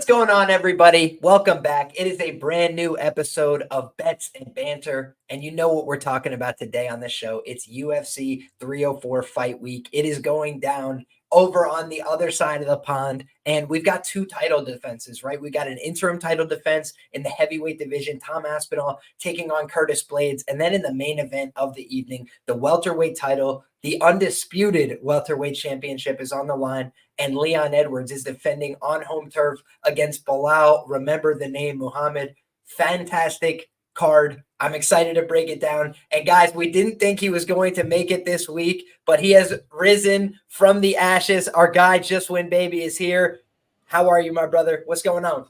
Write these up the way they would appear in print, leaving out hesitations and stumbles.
What's going on, everybody? Welcome back. It is a brand new episode of Bets and Banter, and you know what we're talking about today on this show. It's UFC 304 Fight Week. It is going down over on the other side of the pond, and we've got two title defenses, right? We got an interim title defense in the heavyweight division, Tom Aspinall taking on Curtis Blaydes, and then in the main event of the evening, the welterweight title, the Undisputed Welterweight Championship is on the line, and Leon Edwards is defending on home turf against Belal. Remember the name, Muhammad. Fantastic card. I'm excited to break it down. And guys, we didn't think he was going to make it this week, but he has risen from the ashes. Our guy, Just Win Baby, is here. How are you, my brother? What's going on?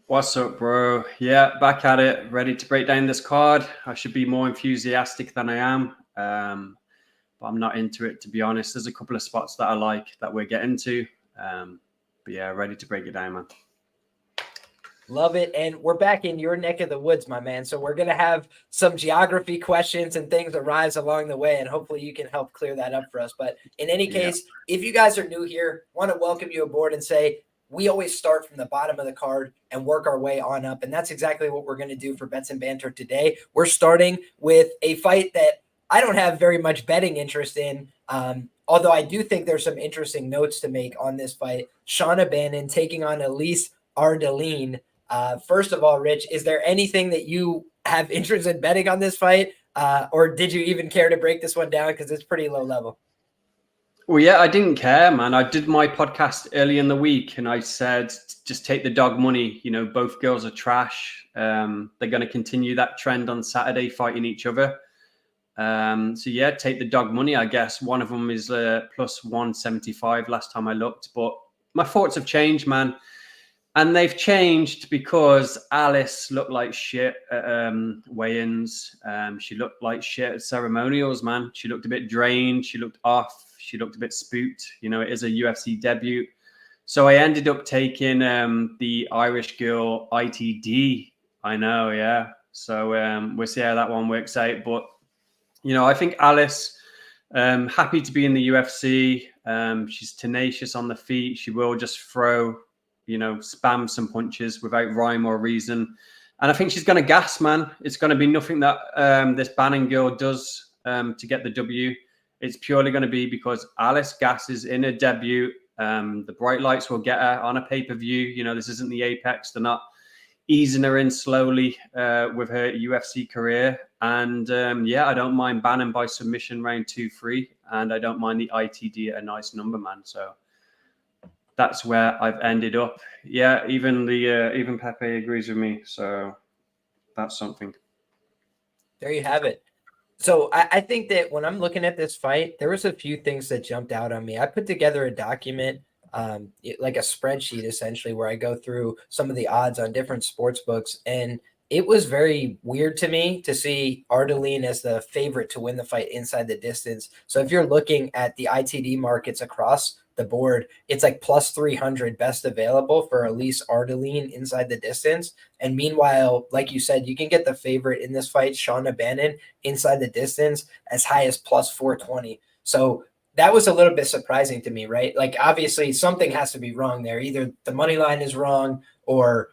What's up, bro? Yeah, back at it. Ready to break down this card. I should be more enthusiastic than I am. But I'm not into it, to be honest. There's a couple of spots that I like that we're getting to. But yeah, ready to break it down, man. Love it. And we're back in your neck of the woods, my man. So we're going to have some geography questions and things arise along the way, and hopefully you can help clear that up for us. But in any case, if you guys are new here, want to welcome you aboard and say, we always start from the bottom of the card and work our way on up. And that's exactly what we're going to do for Bets and Banter today. We're starting with a fight that I don't have very much betting interest in, although I do think there's some interesting notes to make on this fight. Shauna Bannon taking on Elise Ardeline. First of all, Rich, is there anything that you have interest in betting on this fight? Or did you even care to break this one down? Because it's pretty low level. Well, yeah, I didn't care, man. I did my podcast early in the week and I said, just take the dog money. You know, both girls are trash. They're going to continue that trend on Saturday, fighting each other. So yeah, take the dog money, I guess. One of them is plus 175 last time I looked, but my thoughts have changed, man. And they've changed because Alice looked like shit at weigh-ins. She looked like shit at ceremonials, man. She looked a bit drained. She looked off. She looked a bit spooked. You know, it is a UFC debut. So I ended up taking the Irish girl ITD. I know, yeah. So we'll see how that one works out. But you know, I think Alice, happy to be in the UFC. She's tenacious on the feet. She will just throw, you know, spam some punches without rhyme or reason. And I think she's going to gas, man. It's going to be nothing that this Bannon girl does to get the W. It's purely going to be because Alice gasses in her debut. The bright lights will get her on a pay-per-view. You know, this isn't the Apex. They're not easing her in slowly with her UFC career. And yeah, I don't mind Bannon by submission round 2-3. And I don't mind the ITD at a nice number, man. So that's where I've ended up. Yeah, even Pepe agrees with me. So that's something. There you have it. So I think that when I'm looking at this fight, there was a few things that jumped out on me. I put together a document, like a spreadsheet essentially, where I go through some of the odds on different sports books. And it was very weird to me to see Ardeline as the favorite to win the fight inside the distance. So if you're looking at the ITD markets across the board, it's like plus 300 best available for Elise Ardeline inside the distance. And meanwhile, like you said, you can get the favorite in this fight, Shauna Bannon, inside the distance as high as plus 420. So that was a little bit surprising to me, right? Like, obviously something has to be wrong there. Either the money line is wrong or,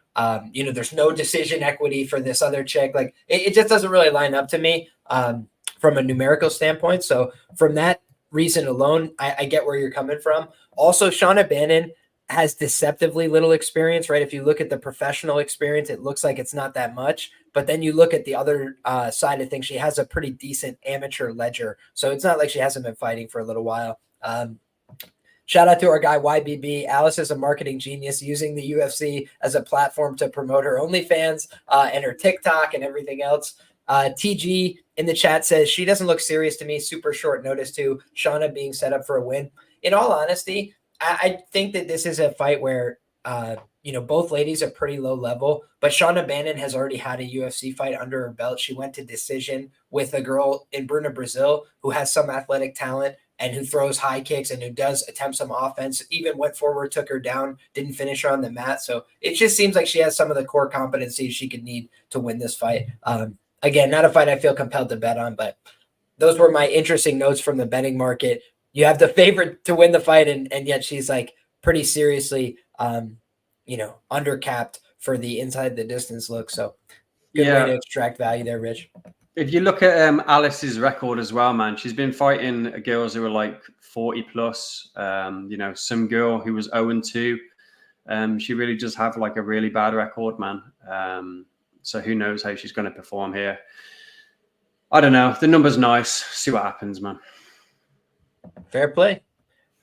you know, there's no decision equity for this other chick. Like, it just doesn't really line up to me from a numerical standpoint. So from that reason alone, I get where you're coming from. Also, Shauna Bannon has deceptively little experience, right? If you look at the professional experience, it looks like it's not that much. But then you look at the other side of things, she has a pretty decent amateur ledger. So it's not like she hasn't been fighting for a little while. Shout out to our guy, YBB. Alice is a marketing genius, using the UFC as a platform to promote her OnlyFans and her TikTok and everything else. TG in the chat says she doesn't look serious to me. Super short notice to Shauna being set up for a win. In all honesty, I think that this is a fight where, you know, both ladies are pretty low level, but Shauna Bannon has already had a UFC fight under her belt. She went to decision with a girl in Bruna, Brazil, who has some athletic talent and who throws high kicks and who does attempt some offense, even went forward, took her down, didn't finish her on the mat. So it just seems like she has some of the core competencies she could need to win this fight. Again, not a fight I feel compelled to bet on, but those were my interesting notes from the betting market. You have the favorite to win the fight, and yet she's like pretty seriously undercapped for the inside the distance look. So good way Yeah. to extract value there, Rich. If you look at Alice's record as well, man, she's been fighting girls who are like 40 plus. Some girl who was 0-2. She really does have like a really bad record, man. So who knows how she's going to perform here. I don't know. The number's nice. See what happens, man. Fair play.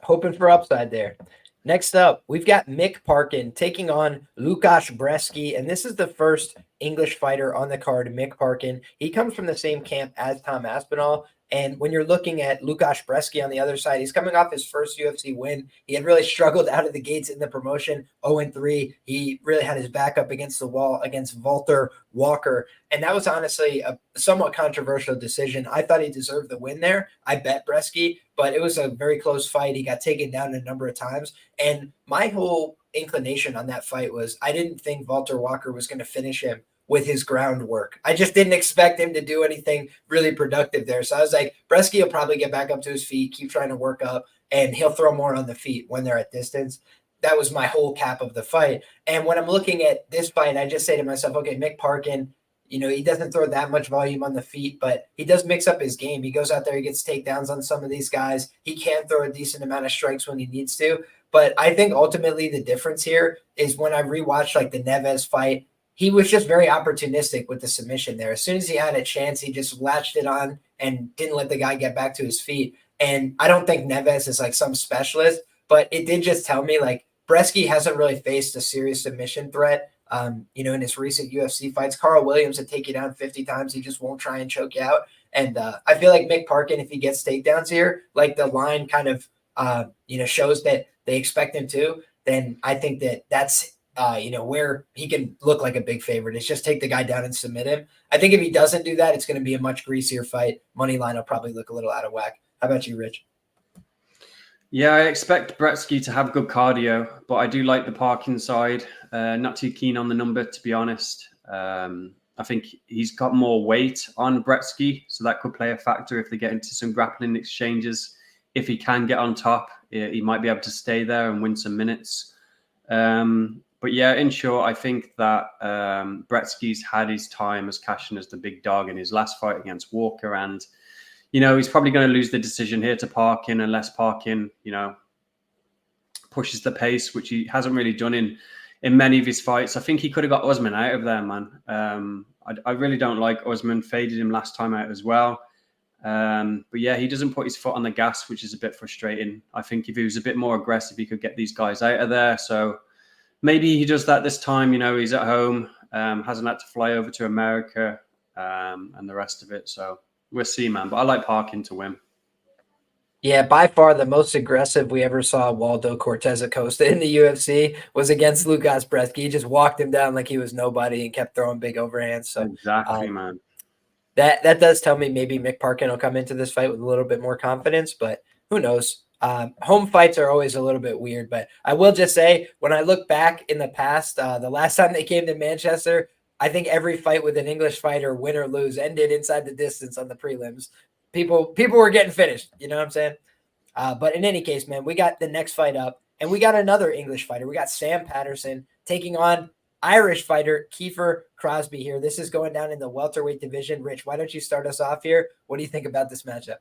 Hoping for upside there. Next up, we've got Mick Parkin taking on Lukasz Brzeski, and this is the first English fighter on the card, Mick Parkin. He comes from the same camp as Tom Aspinall, and when you're looking at Lukasz Brzeski on the other side, he's coming off his first UFC win. He had really struggled out of the gates in the promotion, 0-3. He really had his back up against the wall against Walter Walker, and that was honestly a somewhat controversial decision. I thought he deserved the win there. I bet Brzeski, but it was a very close fight. He got taken down a number of times, and my whole inclination on that fight was I didn't think Walter Walker was going to finish him with his groundwork. I just didn't expect him to do anything really productive there. So I was like, Brzeski will probably get back up to his feet, keep trying to work up, and he'll throw more on the feet when they're at distance. That was my whole cap of the fight. And when I'm looking at this fight, I just say to myself, okay, Mick Parkin, he doesn't throw that much volume on the feet, but he does mix up his game. He goes out there, he gets takedowns on some of these guys. He can throw a decent amount of strikes when he needs to. But I think ultimately the difference here is when I rewatched like the Neves fight, he was just very opportunistic with the submission there. As soon as he had a chance, he just latched it on and didn't let the guy get back to his feet. And I don't think Neves is like some specialist, but it did just tell me like Brzeski hasn't really faced a serious submission threat. In his recent UFC fights, Carl Williams had taken you down 50 times. He just won't try and choke you out. And I feel like Mick Parkin, if he gets takedowns here, like the line kind of, shows that they expect him to, then I think that's where he can look like a big favorite. It's just take the guy down and submit him. I think if he doesn't do that, it's going to be a much greasier fight. Money line will probably look a little out of whack. How about you, Rich? Yeah, I expect Brzeski to have good cardio, but I do like the Parkin side. Not too keen on the number, to be honest. I think he's got more weight on Brzeski, so that could play a factor if they get into some grappling exchanges. If he can get on top, he might be able to stay there and win some minutes. But yeah, in short, I think that Brzeski's had his time as cashing as the big dog in his last fight against Walker. And, he's probably going to lose the decision here to Parkin unless Parkin, pushes the pace, which he hasn't really done in many of his fights. I think he could have got Usman out of there, man. I really don't like Usman. Faded him last time out as well. But yeah, he doesn't put his foot on the gas, which is a bit frustrating. I think if he was a bit more aggressive, he could get these guys out of there. So maybe he does that this time. He's at home, hasn't had to fly over to America and the rest of it. So we'll see, man. But I like Parkin to win. Yeah, by far the most aggressive we ever saw Waldo Cortez Acosta in the UFC was against Lukasz Brzeski. He just walked him down like he was nobody and kept throwing big overhands. So exactly, man. That does tell me maybe Mick Parkin will come into this fight with a little bit more confidence, but who knows? Home fights are always a little bit weird, but I will just say when I look back in the past, the last time they came to Manchester, I think every fight with an English fighter, win or lose, ended inside the distance on the prelims. People were getting finished. You know what I'm saying? But in any case, man, we got the next fight up, and we got another English fighter. We got Sam Patterson taking on Irish fighter Kiefer Crosby here. This is going down in the welterweight division. Rich, why don't you start us off here? What do you think about this matchup?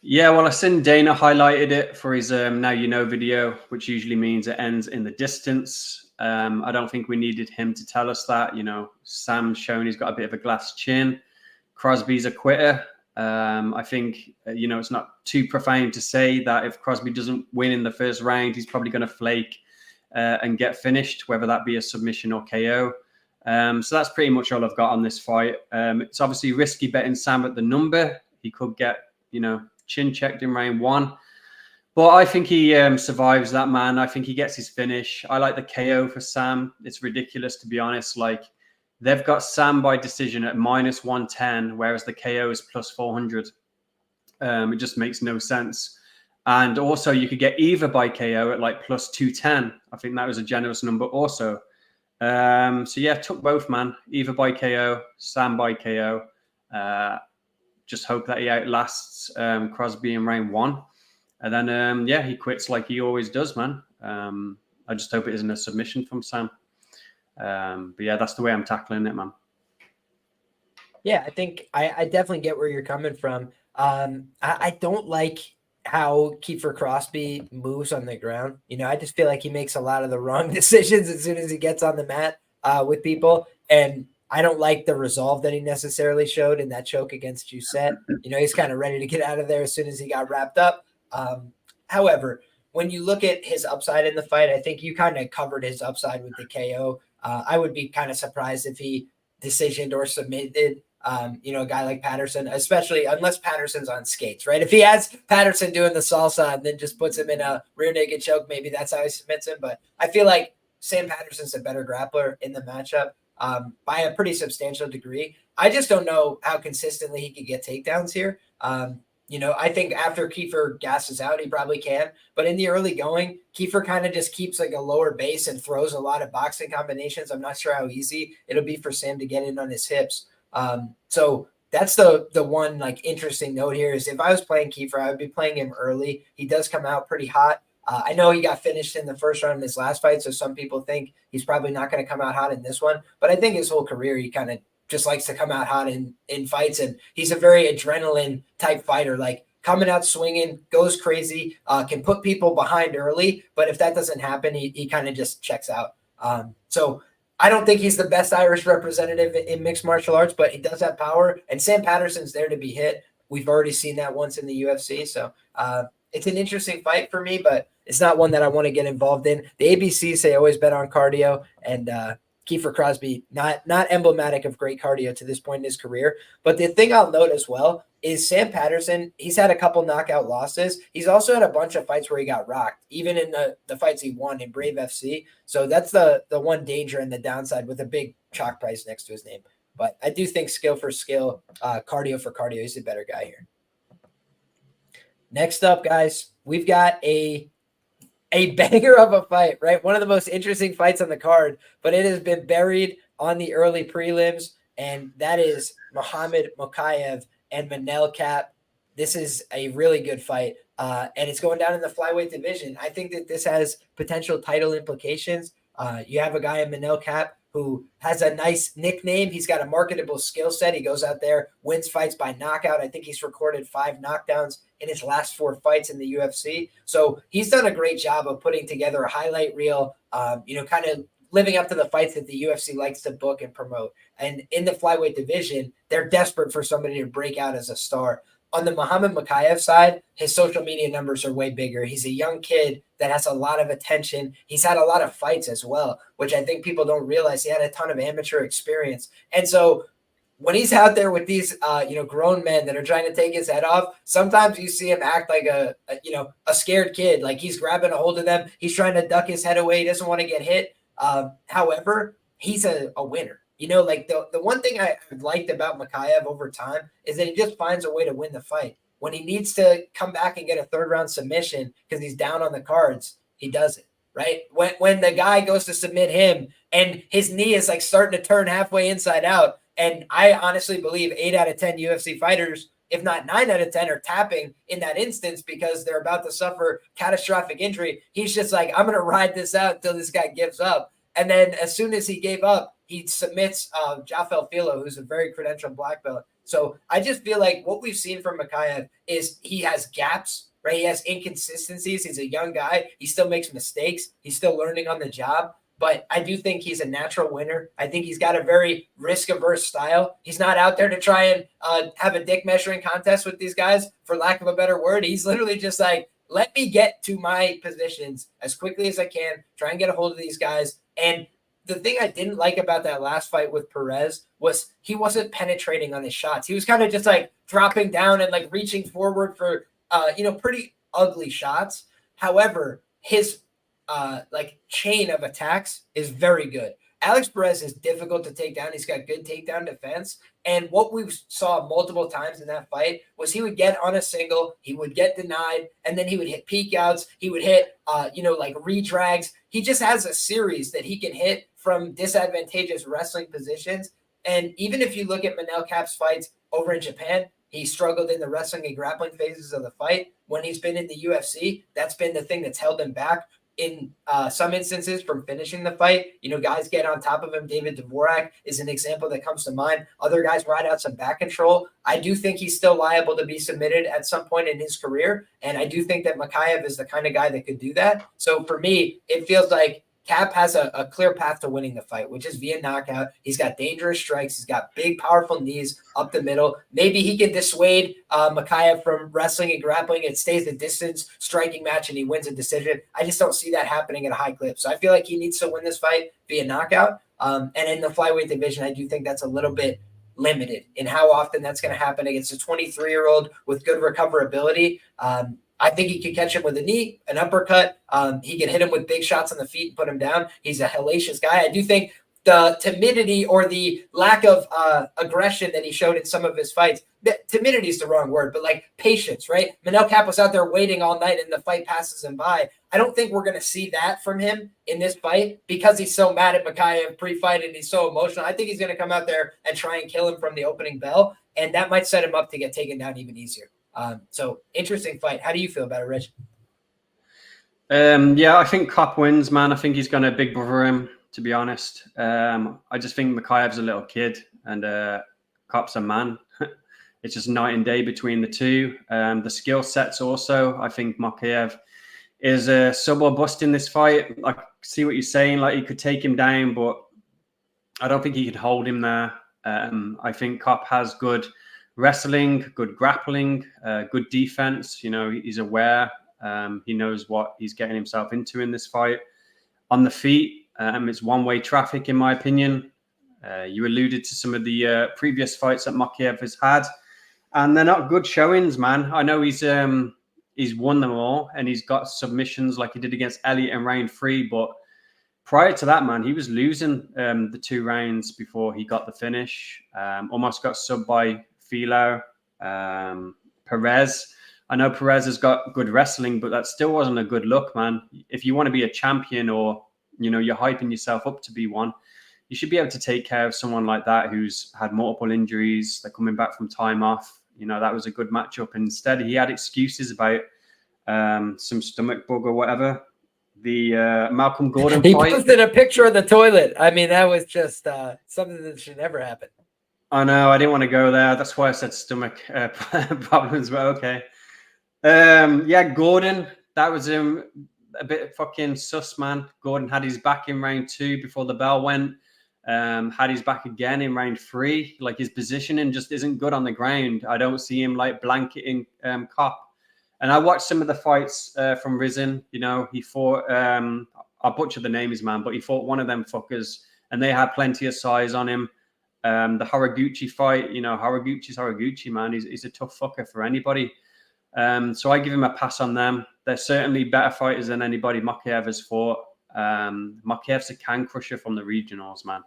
Yeah, well, I seen Dana highlighted it for his Now You Know video, which usually means it ends in the distance. I don't think we needed him to tell us that. Sam's shown he's got a bit of a glass chin. Crosby's a quitter. I think, it's not too profound to say that if Crosby doesn't win in the first round, he's probably going to flake and get finished, whether that be a submission or KO. So that's pretty much all I've got on this fight. It's obviously risky betting Sam at the number. He could get, chin checked in round one. But I think he survives that, man. I think he gets his finish. I like the KO for Sam. It's ridiculous, to be honest. Like, they've got Sam by decision at -110, whereas the KO is +400. It just makes no sense. And also, you could get either by KO at like +210. I think that was a generous number also. So yeah, took both, man. Either by KO, Sam by KO. Just hope that he outlasts Crosby in round one. And then, he quits like he always does, man. I just hope it isn't a submission from Sam. But yeah, that's the way I'm tackling it, man. Yeah, I think I definitely get where you're coming from. I don't like how Kiefer Crosby moves on the ground. I just feel like he makes a lot of the wrong decisions as soon as he gets on the mat with people. And I don't like the resolve that he necessarily showed in that choke against Giuseppe. He's kind of ready to get out of there as soon as he got wrapped up. However, when you look at his upside in the fight, I think you kind of covered his upside with the KO. I would be kind of surprised if he decisioned or submitted a guy like Patterson, especially unless Patterson's on skates, right? If he has Patterson doing the salsa and then just puts him in a rear naked choke, maybe that's how he submits him. But I feel like Sam Patterson's a better grappler in the matchup by a pretty substantial degree. I just don't know how consistently he could get takedowns here. I think after Kiefer gasses out, he probably can. But in the early going, Kiefer kind of just keeps like a lower base and throws a lot of boxing combinations. I'm not sure how easy it'll be for Sam to get in on his hips. So that's the one like interesting note here is if I was playing Kiefer, I would be playing him early. He does come out pretty hot. I know he got finished in the first round in his last fight, so some people think he's probably not going to come out hot in this one. But I think his whole career, he kind of just likes to come out hot in fights, and he's a very adrenaline type fighter, like coming out swinging, goes crazy, can put people behind early. But if that doesn't happen, he kind of just checks out. So I don't think he's the best Irish representative in mixed martial arts, but he does have power, and Sam Patterson's there to be hit. We've already seen that once in the UFC. So it's an interesting fight for me, but it's not one that I want to get involved in. The ABCs say always bet on cardio, and Kiefer Crosby, not emblematic of great cardio to this point in his career. But the thing I'll note as well is Sam Patterson, he's had a couple knockout losses. He's also had a bunch of fights where he got rocked, even in the fights he won in Brave FC. So that's the one danger and the downside with a big chalk price next to his name. But I do think skill for skill, cardio for cardio, he's a better guy here. Next up, guys, we've got a banger of a fight, right? One of the most interesting fights on the card, but it has been buried on the early prelims, and that is Muhammad Mokaev and Manel Kape. This is a really good fight, and it's going down in the flyweight division. I think that this has potential title implications. You have a guy in Manel Kape who has a nice nickname. He's got a marketable skill set. He goes out there, wins fights by knockout. I think he's recorded 5 knockdowns in his last 4 fights in the UFC. So he's done a great job of putting together a highlight reel, kind of living up to the fights that the UFC likes to book and promote. And in the flyweight division, they're desperate for somebody to break out as a star. On the Muhammad Mokaev side, his social media numbers are way bigger. He's a young kid that has a lot of attention. He's had a lot of fights as well, which I think people don't realize. He had a ton of amateur experience. And so when he's out there with these, grown men that are trying to take his head off, sometimes you see him act like a scared kid. Like he's grabbing a hold of them. He's trying to duck his head away. He doesn't want to get hit. However, he's a winner. Like the one thing I liked about Mokaev over time is that he just finds a way to win the fight. When he needs to come back and get a 3rd round submission because he's down on the cards, he does it, right? When the guy goes to submit him and his knee is like starting to turn halfway inside out, and I honestly believe 8 out of 10 UFC fighters, if not 9 out of 10, are tapping in that instance because they're about to suffer catastrophic injury. He's just like, I'm going to ride this out until this guy gives up. And then as soon as he gave up, he submits Jafel Filo, who's a very credentialed black belt. So I just feel like what we've seen from Mokaev is he has gaps, right? He has inconsistencies. He's a young guy. He still makes mistakes. He's still learning on the job. But I do think he's a natural winner. I think he's got a very risk-averse style. He's not out there to try and have a dick measuring contest with these guys, for lack of a better word. He's literally just like, let me get to my positions as quickly as I can, try and get a hold of these guys. And the thing I didn't like about that last fight with Perez was he wasn't penetrating on his shots. He was kind of just like dropping down and like reaching forward for, pretty ugly shots. However, his chain of attacks is very good. Alex Perez is difficult to take down. He's got good takedown defense. And what we saw multiple times in that fight was he would get on a single, he would get denied, and then he would hit peek outs. He would hit, redrags. He just has a series that he can hit from disadvantageous wrestling positions. And even if you look at Manel Kape's fights over in Japan, he struggled in the wrestling and grappling phases of the fight. When he's been in the UFC, that's been the thing that's held him back. in some instances from finishing the fight. You know, guys get on top of him. David Dvorak is an example that comes to mind. Other guys ride out some back control. I do think he's still liable to be submitted at some point in his career. And I do think that Makhachev is the kind of guy that could do that. So for me, it feels like Cap has a clear path to winning the fight, which is via knockout. He's got dangerous strikes. He's got big, powerful knees up the middle. Maybe he can dissuade Makhachev from wrestling and grappling. It stays the distance, striking match, and he wins a decision. I just don't see that happening at a high clip. So I feel like he needs to win this fight via knockout. And in the flyweight division, I do think that's a little bit limited in how often that's going to happen against a 23-year-old with good recoverability. I think he could catch him with a knee, an uppercut. He can hit him with big shots on the feet and put him down. He's a hellacious guy. I do think the timidity or the lack of aggression that he showed in some of his fights, timidity is the wrong word, but like patience, right? Manel Cap was out there waiting all night and the fight passes him by. I don't think we're going to see that from him in this fight because he's so mad at Makhachev pre-fight and he's so emotional. I think he's going to come out there and try and kill him from the opening bell, and that might set him up to get taken down even easier. So interesting fight. How do you feel about it, Rich? Yeah, I think Cop wins, man. I think he's going to big brother him, to be honest. I just think Makhachev's a little kid and Cop's a man. It's just night and day between the two. The skill sets also, I think Makhachev is a sub or bust in this fight. I see what you're saying. Like, he could take him down, but I don't think he could hold him there. I think Cop has good wrestling, good grappling, good defense. You know, he's aware. He knows what he's getting himself into in this fight. On the feet, it's one-way traffic, in my opinion. You alluded to some of the previous fights that Makhachev has had, and they're not good showings, man. I know he's won them all, and he's got submissions like he did against Elliott in round 3, but prior to that, man, he was losing the 2 rounds before he got the finish. Almost got subbed by Filo, Perez. I know Perez has got good wrestling, but that still wasn't a good look, man. If you want to be a champion or, you know, you're hyping yourself up to be one, you should be able to take care of someone like that who's had multiple injuries. They're coming back from time off. You know, that was a good matchup. Instead, he had excuses about some stomach bug or whatever. The Malcolm Gordon he fight. posted a picture of the toilet. I mean, that was just something that should never happen. I know. I didn't want to go there. That's why I said stomach problems. But okay. Yeah, Gordon. That was a bit fucking sus, man. Gordon had his back in round 2 before the bell went. Had his back again in round 3. Like, his positioning just isn't good on the ground. I don't see him like blanketing Cop. And I watched some of the fights from Rizin. You know, he fought. I butcher the names, man, but he fought one of them fuckers, and they had plenty of size on him. The Haraguchi fight, you know, Haraguchi's Haraguchi, man. He's a tough fucker for anybody. So I give him a pass on them. They're certainly better fighters than anybody Makhachev has fought. Makhachev's a can crusher from the regionals, man.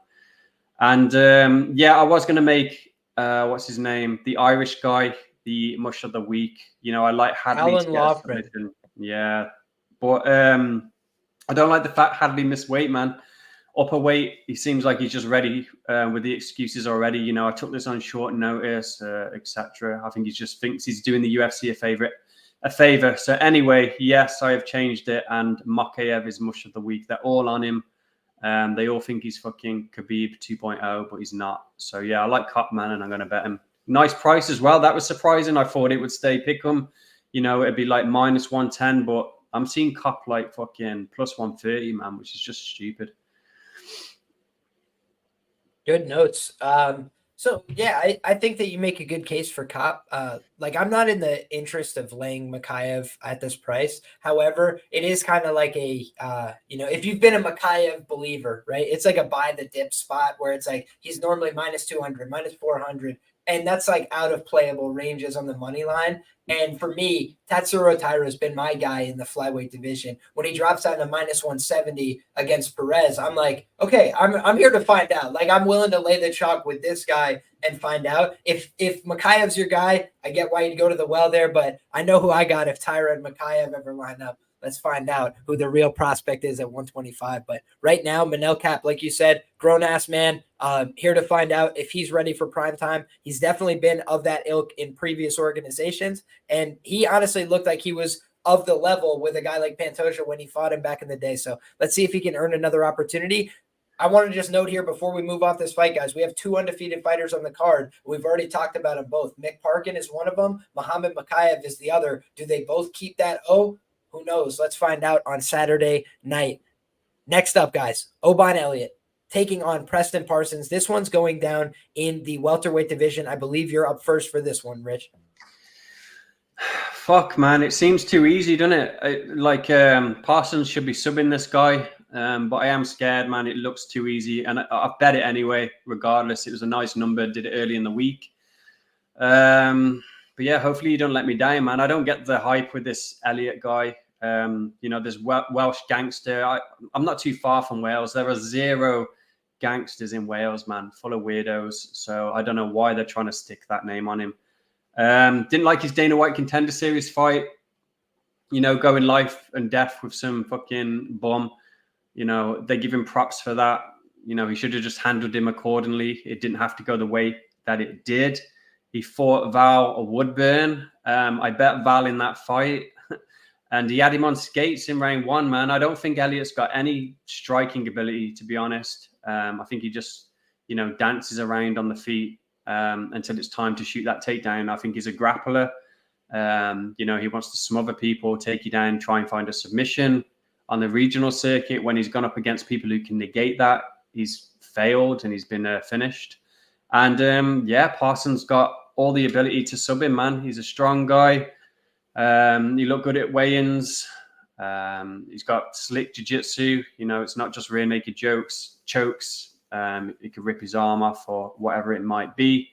And yeah, I was going to make, what's his name? The Irish guy, the mush of the week. You know, I like Hadley. Alan Lawford. Yeah. But I don't like the fact Hadley missed weight, man. Upper weight, he seems like he's just ready with the excuses already. You know, I took this on short notice, etc. I think he just thinks he's doing the UFC a favor. So anyway, yes, I have changed it, and Makhachev is mush of the week. They're all on him. They all think he's fucking Khabib 2.0, but he's not. So yeah, I like Cop, man, and I'm going to bet him. Nice price as well. That was surprising. I thought it would stay pick'em. You know, it'd be like minus 110, but I'm seeing Cop like fucking plus 130, man, which is just stupid. Good notes. So yeah, I think that you make a good case for Cop. Like, I'm not in the interest of laying Makhachev at this price. However, it is kind of like a, you know, if you've been a Makhachev believer, right? It's like a buy the dip spot where it's like he's normally minus 200, minus 400. And that's like out of playable ranges on the money line. And for me, Tatsuro Taira has been my guy in the flyweight division. When he drops down to minus 170 against Perez, I'm like, okay, I'm here to find out. Like, I'm willing to lay the chalk with this guy and find out. If Makhachev's your guy, I get why you'd go to the well there, but I know who I got if Taira and Makhachev ever line up. Let's find out who the real prospect is at 125. But right now, Manel Cap, like you said, grown-ass man, here to find out if he's ready for prime time. He's definitely been of that ilk in previous organizations, and he honestly looked like he was of the level with a guy like Pantoja when he fought him back in the day. So let's see if he can earn another opportunity. I want to just note here before we move off this fight, guys, we have 2 undefeated fighters on the card. We've already talked about them both. Mick Parkin is one of them. Muhammad Makayev is the other. Do they both keep that O? Who knows? Let's find out on Saturday night. Next up, guys, Oban Elliott taking on Preston Parsons. This one's going down in the welterweight division. I believe you're up first for this one, Rich. Fuck, man. It seems too easy, doesn't it? Parsons should be subbing this guy. But I am scared, man. It looks too easy. And I've bet it anyway, regardless. It was a nice number. Did it early in the week. But yeah, hopefully you don't let me down, man. I don't get the hype with this Elliott guy. This Welsh gangster. I'm not too far from Wales. There are 0 gangsters in Wales, man. Full of weirdos. So I don't know why they're trying to stick that name on him. Didn't like his Dana White Contender Series fight. Going life and death with some fucking bum. They give him props for that. He should have just handled him accordingly. It didn't have to go the way that it did. He fought Val Woodburn. I bet Val in that fight. And he had him on skates in round 1, man. I don't think Elliott's got any striking ability, to be honest. I think he just, dances around on the feet until it's time to shoot that takedown. I think he's a grappler. He wants to smother people, take you down, try and find a submission. On the regional circuit, when he's gone up against people who can negate that, he's failed and he's been finished. And Parsons got all the ability to sub him, man. He's a strong guy. He looked good at weigh-ins. He's got slick jiu-jitsu. It's not just rear naked chokes. He could rip his arm off or whatever it might be.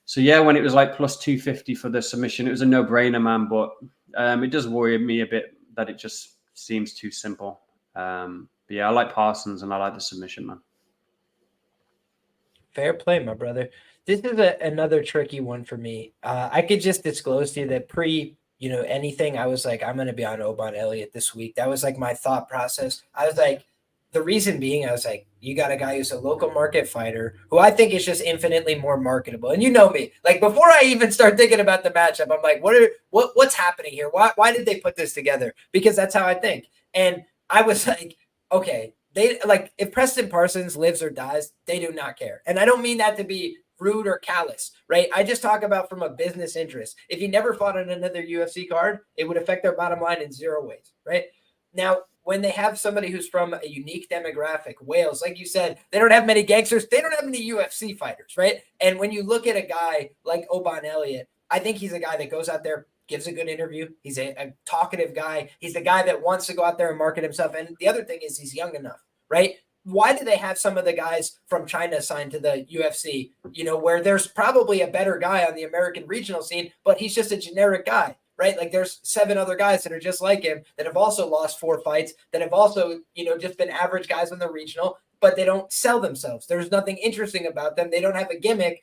So yeah, when it was like plus 250 for the submission, it was a no-brainer, man. But it does worry me a bit that it just seems too simple. But yeah, I like Parsons and I like the submission, man. Fair play, my brother. This is another tricky one for me. I could just disclose to you that anything, I was like, I'm going to be on Oban Elliott this week. That was like my thought process. I was like, the reason being, I was like, you got a guy who's a local market fighter who I think is just infinitely more marketable. And you know me, like before I even start thinking about the matchup, I'm like, what's happening here? Why did they put this together? Because that's how I think. And I was like, okay, they like if Preston Parsons lives or dies, they do not care. And I don't mean that to be rude or callous, right? I just talk about from a business interest. If he never fought on another UFC card, it would affect their bottom line in 0 ways, right? Now, when they have somebody who's from a unique demographic, Wales, like you said, they don't have many gangsters. They don't have many UFC fighters, right? And when you look at a guy like Oban Elliott, I think he's a guy that goes out there, gives a good interview. He's a talkative guy. He's the guy that wants to go out there and market himself. And the other thing is he's young enough, right? Why do they have some of the guys from China signed to the UFC, where there's probably a better guy on the American regional scene, but he's just a generic guy? Right? Like there's 7 other guys that are just like him that have also lost 4 fights, that have also, just been average guys on the regional, but they don't sell themselves. There's nothing interesting about them. They don't have a gimmick.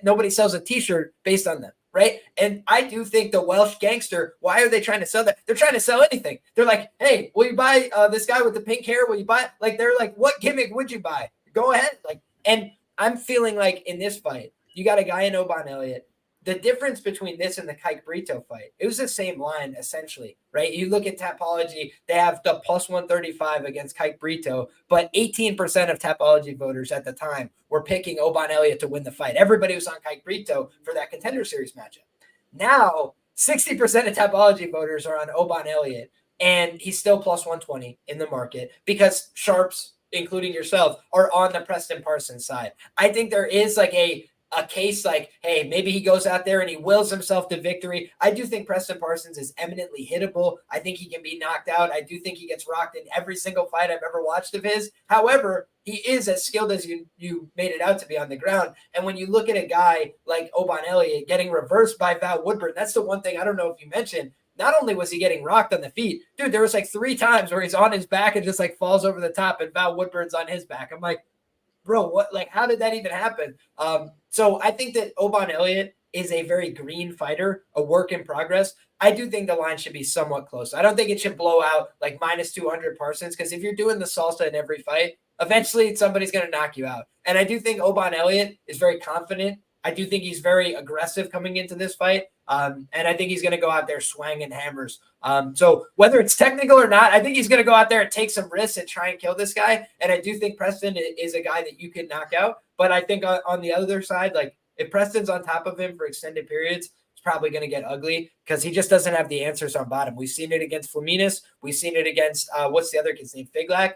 Nobody sells a t-shirt based on them. Right. And I do think the Welsh gangster, why are they trying to sell that? They're trying to sell anything. They're like, hey, will you buy this guy with the pink hair? Will you buy it? Like, they're like, what gimmick would you buy? Go ahead. Like, and I'm feeling like in this fight, you got a guy in Oban Elliott. The difference between this and the Kike Brito fight, it was the same line, essentially, right? You look at Tapology, they have the plus 135 against Kike Brito, but 18% of Tapology voters at the time were picking Oban Elliott to win the fight. Everybody was on Kike Brito for that Contender Series matchup. Now, 60% of Tapology voters are on Oban Elliott, and he's still plus 120 in the market because sharps, including yourself, are on the Preston Parsons side. I think there is like a case like, hey, maybe he goes out there and he wills himself to victory. I do think Preston Parsons is eminently hittable. I think he can be knocked out. I do think he gets rocked in every single fight I've ever watched of his. However, he is as skilled as you made it out to be on the ground. And when you look at a guy like Oban Elliott getting reversed by Val Woodburn, that's the one thing I don't know if you mentioned. Not only was he getting rocked on the feet, dude, there was like 3 times where he's on his back and just like falls over the top and Val Woodburn's on his back. I'm like, bro, what? Like, how did that even happen? So I think that Oban Elliott is a very green fighter, a work in progress. I do think the line should be somewhat close. I don't think it should blow out like minus 200 Parsons, because if you're doing the salsa in every fight, eventually somebody's going to knock you out. And I do think Oban Elliott is very confident I do think he's very aggressive coming into this fight. And I think he's going to go out there swinging hammers. So whether it's technical or not, I think he's going to go out there and take some risks and try and kill this guy. And I do think Preston is a guy that you can knock out. But I think on the other side, like if Preston's on top of him for extended periods, it's probably going to get ugly because he just doesn't have the answers on bottom. We've seen it against Flaminis. We've seen it against, what's the other kid's name? Figlak.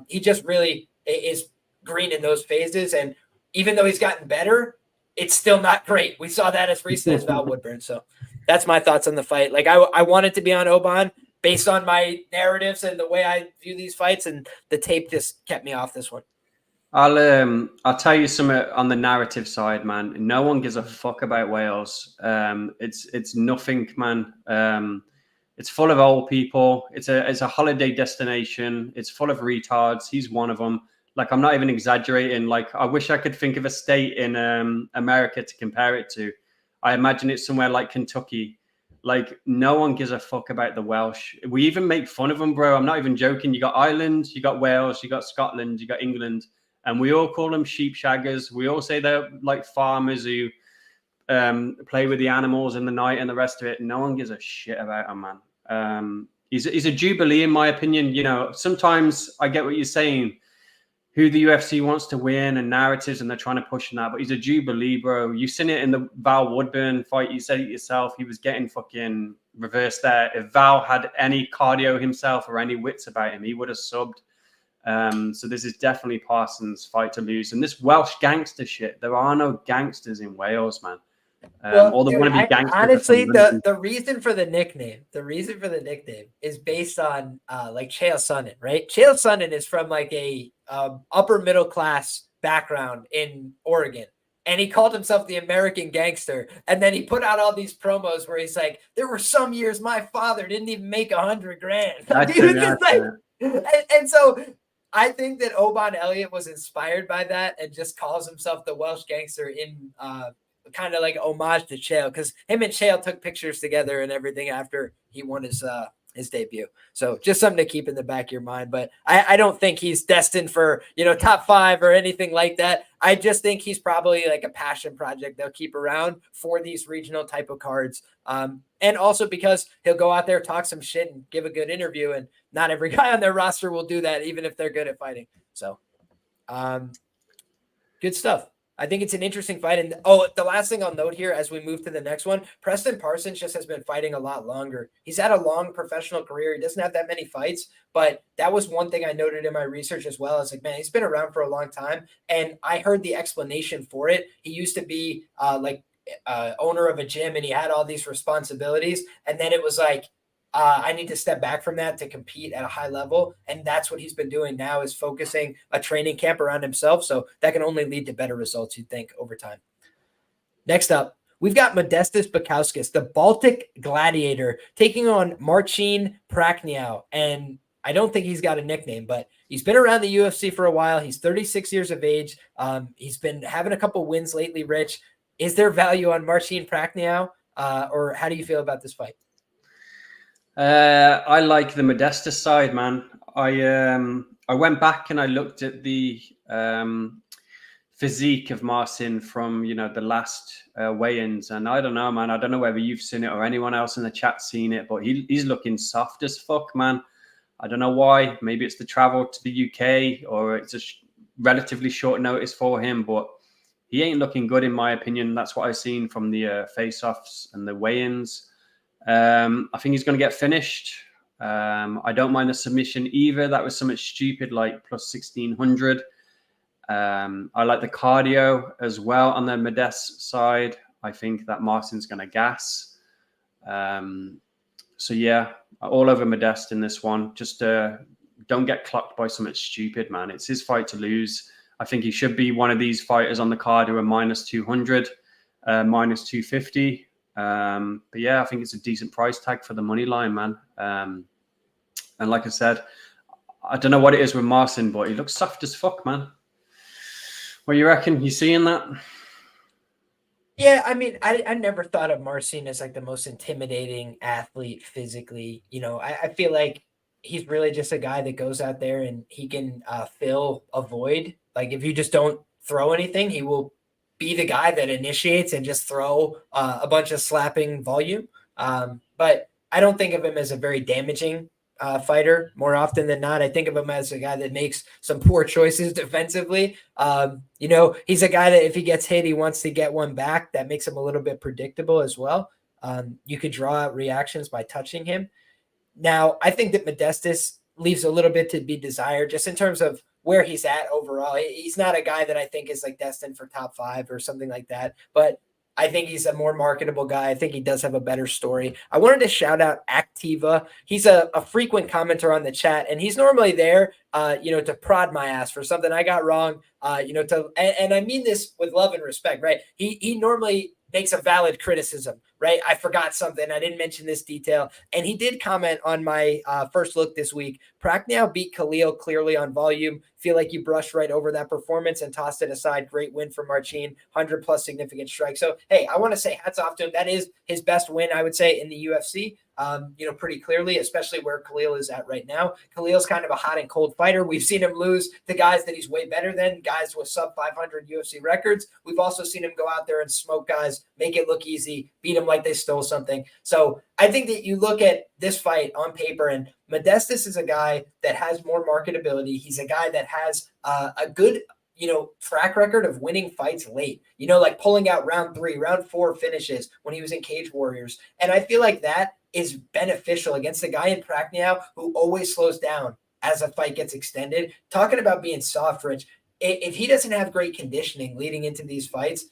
He just really is green in those phases. And even though he's gotten better, it's still not great. We saw that as recently as Val Woodburn. So that's my thoughts on the fight. Like I wanted to be on Oban based on my narratives and the way I view these fights, and the tape just kept me off this one. I'll tell you something on the narrative side, man. No one gives a fuck about Wales. It's nothing, man. It's full of old people. It's a holiday destination. It's full of retards. He's one of them. Like, I'm not even exaggerating. Like, I wish I could think of a state in America to compare it to. I imagine it's somewhere like Kentucky. Like, no one gives a fuck about the Welsh. We even make fun of them, bro. I'm not even joking. You got Ireland, you got Wales, you got Scotland, you got England, and we all call them sheep shaggers. We all say they're like farmers who play with the animals in the night and the rest of it. No one gives a shit about him, man. He's a jubilee, in my opinion. You know, sometimes I get what you're saying, who the UFC wants to win and narratives, and they're trying to push on that. But he's a jubilee, bro. You've seen it in the Val Woodburn fight. You said it yourself. He was getting fucking reversed there. If Val had any cardio himself or any wits about him, he would have subbed. So this is definitely Parsons' fight to lose. And this Welsh gangster shit, there are no gangsters in Wales, man. All the wannabe gangsters. Honestly, the reason for the nickname is based on like Chael Sonnen, right? Chael Sonnen is from like a upper middle class background in Oregon, and he called himself the American Gangster. And then he put out all these promos where he's like, "There were some years my father didn't even make $100,000." And so I think that Oban Elliott was inspired by that and just calls himself the Welsh Gangster in kind of like homage to Chael, because him and Chael took pictures together and everything after he won his debut. So just something to keep in the back of your mind. But I don't think he's destined for, top 5 or anything like that. I just think he's probably like a passion project they'll keep around for these regional type of cards. And also because he'll go out there, talk some shit and give a good interview, and not every guy on their roster will do that, even if they're good at fighting. So good stuff. I think it's an interesting fight. And the last thing I'll note here as we move to the next one, Preston Parsons just has been fighting a lot longer. He's had a long professional career. He doesn't have that many fights, but that was one thing I noted in my research as well. I was like, man, he's been around for a long time. And I heard the explanation for it. He used to be owner of a gym, and he had all these responsibilities. And then it was like, I need to step back from that to compete at a high level. And that's what he's been doing now, is focusing a training camp around himself. So that can only lead to better results, you'd think, over time. Next up, we've got Modestas Bukauskas, the Baltic Gladiator, taking on Marcin Prachnio. And I don't think he's got a nickname, but he's been around the UFC for a while. He's 36 years of age. He's been having a couple wins lately, Rich. Is there value on Marcin Prachnio, or how do you feel about this fight? I like the Modestas side, man. I went back and I looked at the physique of Marcin from the last weigh-ins, and I don't know, man. I don't know whether you've seen it or anyone else in the chat seen it, but he's looking soft as fuck, man. I don't know why. Maybe it's the travel to the UK, or it's a relatively short notice for him, but he ain't looking good in my opinion. That's what I've seen from the face-offs and the weigh-ins. I think he's going to get finished. I don't mind the submission either. That was something stupid like plus 1600. I like the cardio as well on the Modest side. I think that Marcin's going to gas. So yeah, all over Modest in this one. Just don't get clocked by something stupid, man. It's his fight to lose. I think he should be one of these fighters on the card who are minus 200, minus 250. But yeah, I think it's a decent price tag for the money line, man. And like I said, I don't know what it is with Marcin, but he looks soft as fuck, man. What do you reckon? You seeing that? Yeah, I mean, I never thought of Marcin as like the most intimidating athlete physically. I feel like he's really just a guy that goes out there and he can fill a void. Like if you just don't throw anything, he will be the guy that initiates and just throw a bunch of slapping volume. But I don't think of him as a very damaging fighter. More often than not, I think of him as a guy that makes some poor choices defensively. He's a guy that if he gets hit, he wants to get one back. That makes him a little bit predictable as well. You could draw out reactions by touching him. Now, I think that Modestas leaves a little bit to be desired just in terms of where he's at overall. He's not a guy that I think is like destined for top 5 or something like that, but I think he's a more marketable guy. I think he does have a better story. I wanted to shout out Activa. He's a frequent commenter on the chat, and he's normally there, to prod my ass for something I got wrong, and I mean this with love and respect, right? He normally makes a valid criticism, right? I forgot something. I didn't mention this detail. And he did comment on my first look this week. Prachniow beat Khalil clearly on volume. Feel like you brushed right over that performance and tossed it aside. Great win for Marcin, 100+ significant strikes. So, hey, I want to say hats off to him. That is his best win, I would say, in the UFC. Pretty clearly, especially where Khalil is at right now. Khalil's kind of a hot and cold fighter. We've seen him lose to guys that he's way better than, guys with sub 500 UFC records. We've also seen him go out there and smoke guys, make it look easy, beat them like they stole something. So I think that you look at this fight on paper, and Modestas is a guy that has more marketability. He's a guy that has a good track record of winning fights late, like pulling out round 3, round 4 finishes when he was in Cage Warriors. And I feel like that is beneficial against a guy in Prachniow who always slows down as a fight gets extended. Talking about being soft, Rich, if he doesn't have great conditioning leading into these fights,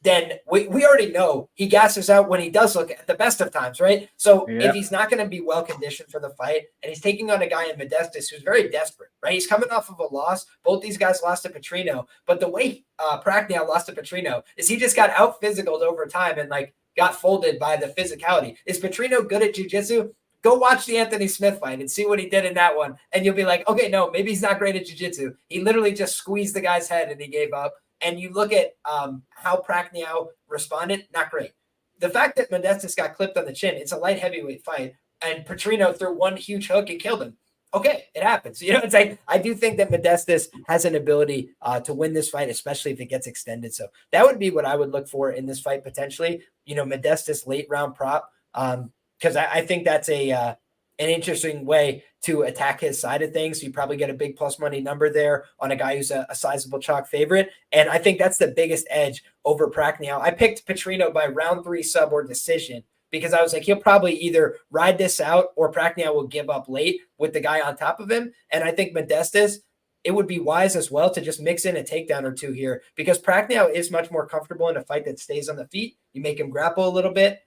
then we already know he gasses out when he does look at the best of times, right? So if he's not going to be well-conditioned for the fight, and he's taking on a guy in Modestas who's very desperate, right? He's coming off of a loss. Both these guys lost to Petrino, but the way Prachniow lost to Petrino is he just got out-physicaled over time and got folded by the physicality. Is Petrino good at jiu-jitsu? Go watch the Anthony Smith fight and see what he did in that one, and you'll be like, okay, no, maybe he's not great at jiu-jitsu. He literally just squeezed the guy's head and he gave up. And you look at how Prachniow responded, not great. The fact that Modestas got clipped on the chin, it's a light heavyweight fight, and Petrino threw one huge hook and killed him. Okay, it happens. It's like I do think that Modestas has an ability to win this fight, especially if it gets extended. So that would be what I would look for in this fight potentially. Modestas late round prop, because I think that's an interesting way to attack his side of things. You probably get a big plus money number there on a guy who's a sizable chalk favorite. And I think that's the biggest edge over Prachniow. I picked Petrino by round 3 sub or decision because I was like, he'll probably either ride this out or Prachniow will give up late with the guy on top of him. And I think Modestas, it would be wise as well to just mix in a takedown or two here because Prachniow is much more comfortable in a fight that stays on the feet. You make him grapple a little bit,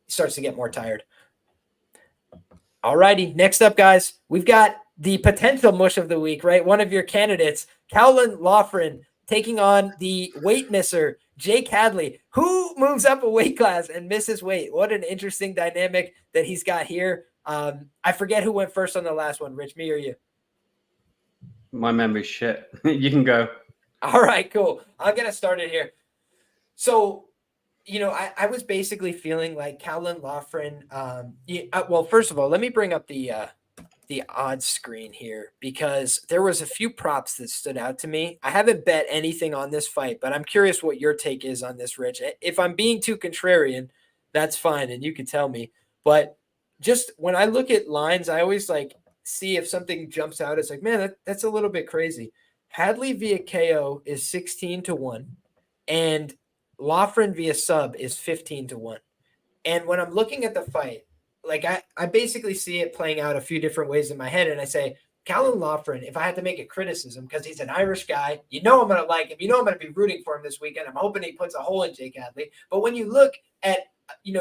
he starts to get more tired. All righty. Next up, guys, we've got the potential mush of the week, right? One of your candidates, Cowlin Loughran, taking on the weight misser, Jake Hadley, who moves up a weight class and misses weight. What an interesting dynamic that he's got here. I forget who went first on the last one, Rich, me or you? My memory's shit. You can go. All right, cool. I'm going to start it here. So, I was basically feeling like Cowlin Loughran. Well, first of all, let me bring up the odds screen here because there was a few props that stood out to me. I haven't bet anything on this fight, but I'm curious what your take is on this, Rich. If I'm being too contrarian, that's fine, and you can tell me. But just when I look at lines, I always see if something jumps out. It's like, man, that's a little bit crazy. Hadley via KO is 16-1, and Loughran via sub is 15-1. And when I'm looking at the fight, I basically see it playing out a few different ways in my head. And I say, Cowlin Loughran, if I had to make a criticism, because he's an Irish guy, I'm going to like him. I'm going to be rooting for him this weekend. I'm hoping he puts a hole in Jake Hadley. But when you look at,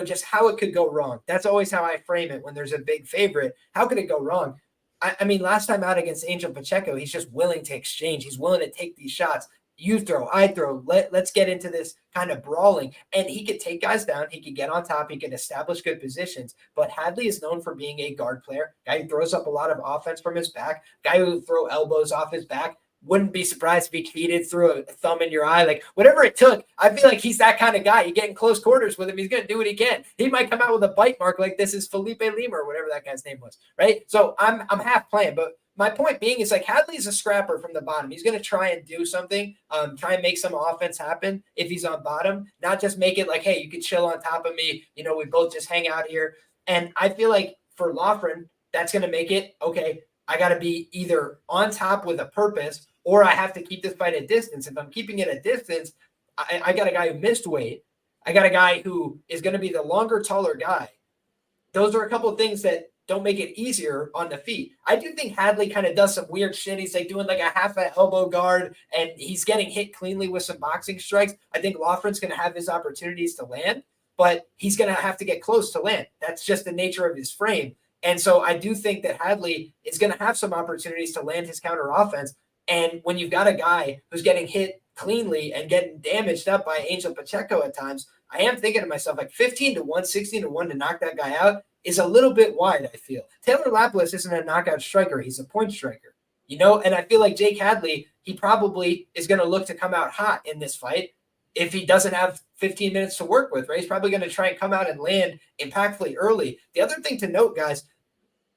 just how it could go wrong, that's always how I frame it when there's a big favorite. How could it go wrong? I mean, last time out against Angel Pacheco, he's just willing to exchange. He's willing to take these shots. You throw, I throw, let's get into this kind of brawling. And he could take guys down. He could get on top. He could establish good positions. But Hadley is known for being a guard player, guy who throws up a lot of offense from his back, guy who throw elbows off his back. Wouldn't be surprised if he cheated, threw a thumb in your eye. Whatever it took, I feel like he's that kind of guy. You get in close quarters with him, he's going to do what he can. He might come out with a bite mark like this is Felipe Lima or whatever that guy's name was, right? So I'm half playing, but my point being is like Hadley's a scrapper from the bottom. He's going to try and do something, try and make some offense happen if he's on bottom, not just make it like, hey, you can chill on top of me. You know, we both just hang out here. And I feel like for Loughran, that's going to make it, okay, I got to be either on top with a purpose or I have to keep this fight at distance. If I'm keeping it at distance, I got a guy who missed weight. I got a guy who is going to be the longer, taller guy. Those are a couple of things that don't make it easier on the feet. I do think Hadley kind of does some weird shit. He's like doing like a half an elbow guard and he's getting hit cleanly with some boxing strikes. I think Loughran's going to have his opportunities to land, but he's going to have to get close to land. That's just the nature of his frame. And so I do think that Hadley is going to have some opportunities to land his counter offense. And when you've got a guy who's getting hit cleanly and getting damaged up by Angel Pacheco at times, I am thinking to myself, like 15-1, 16-1 to knock that guy out is a little bit wide, I feel. Taylor Lapilus isn't a knockout striker. He's a point striker, you know? And I feel like Jake Hadley, he probably is going to look to come out hot in this fight if he doesn't have 15 minutes to work with, right? He's probably going to try and come out and land impactfully early. The other thing to note, guys,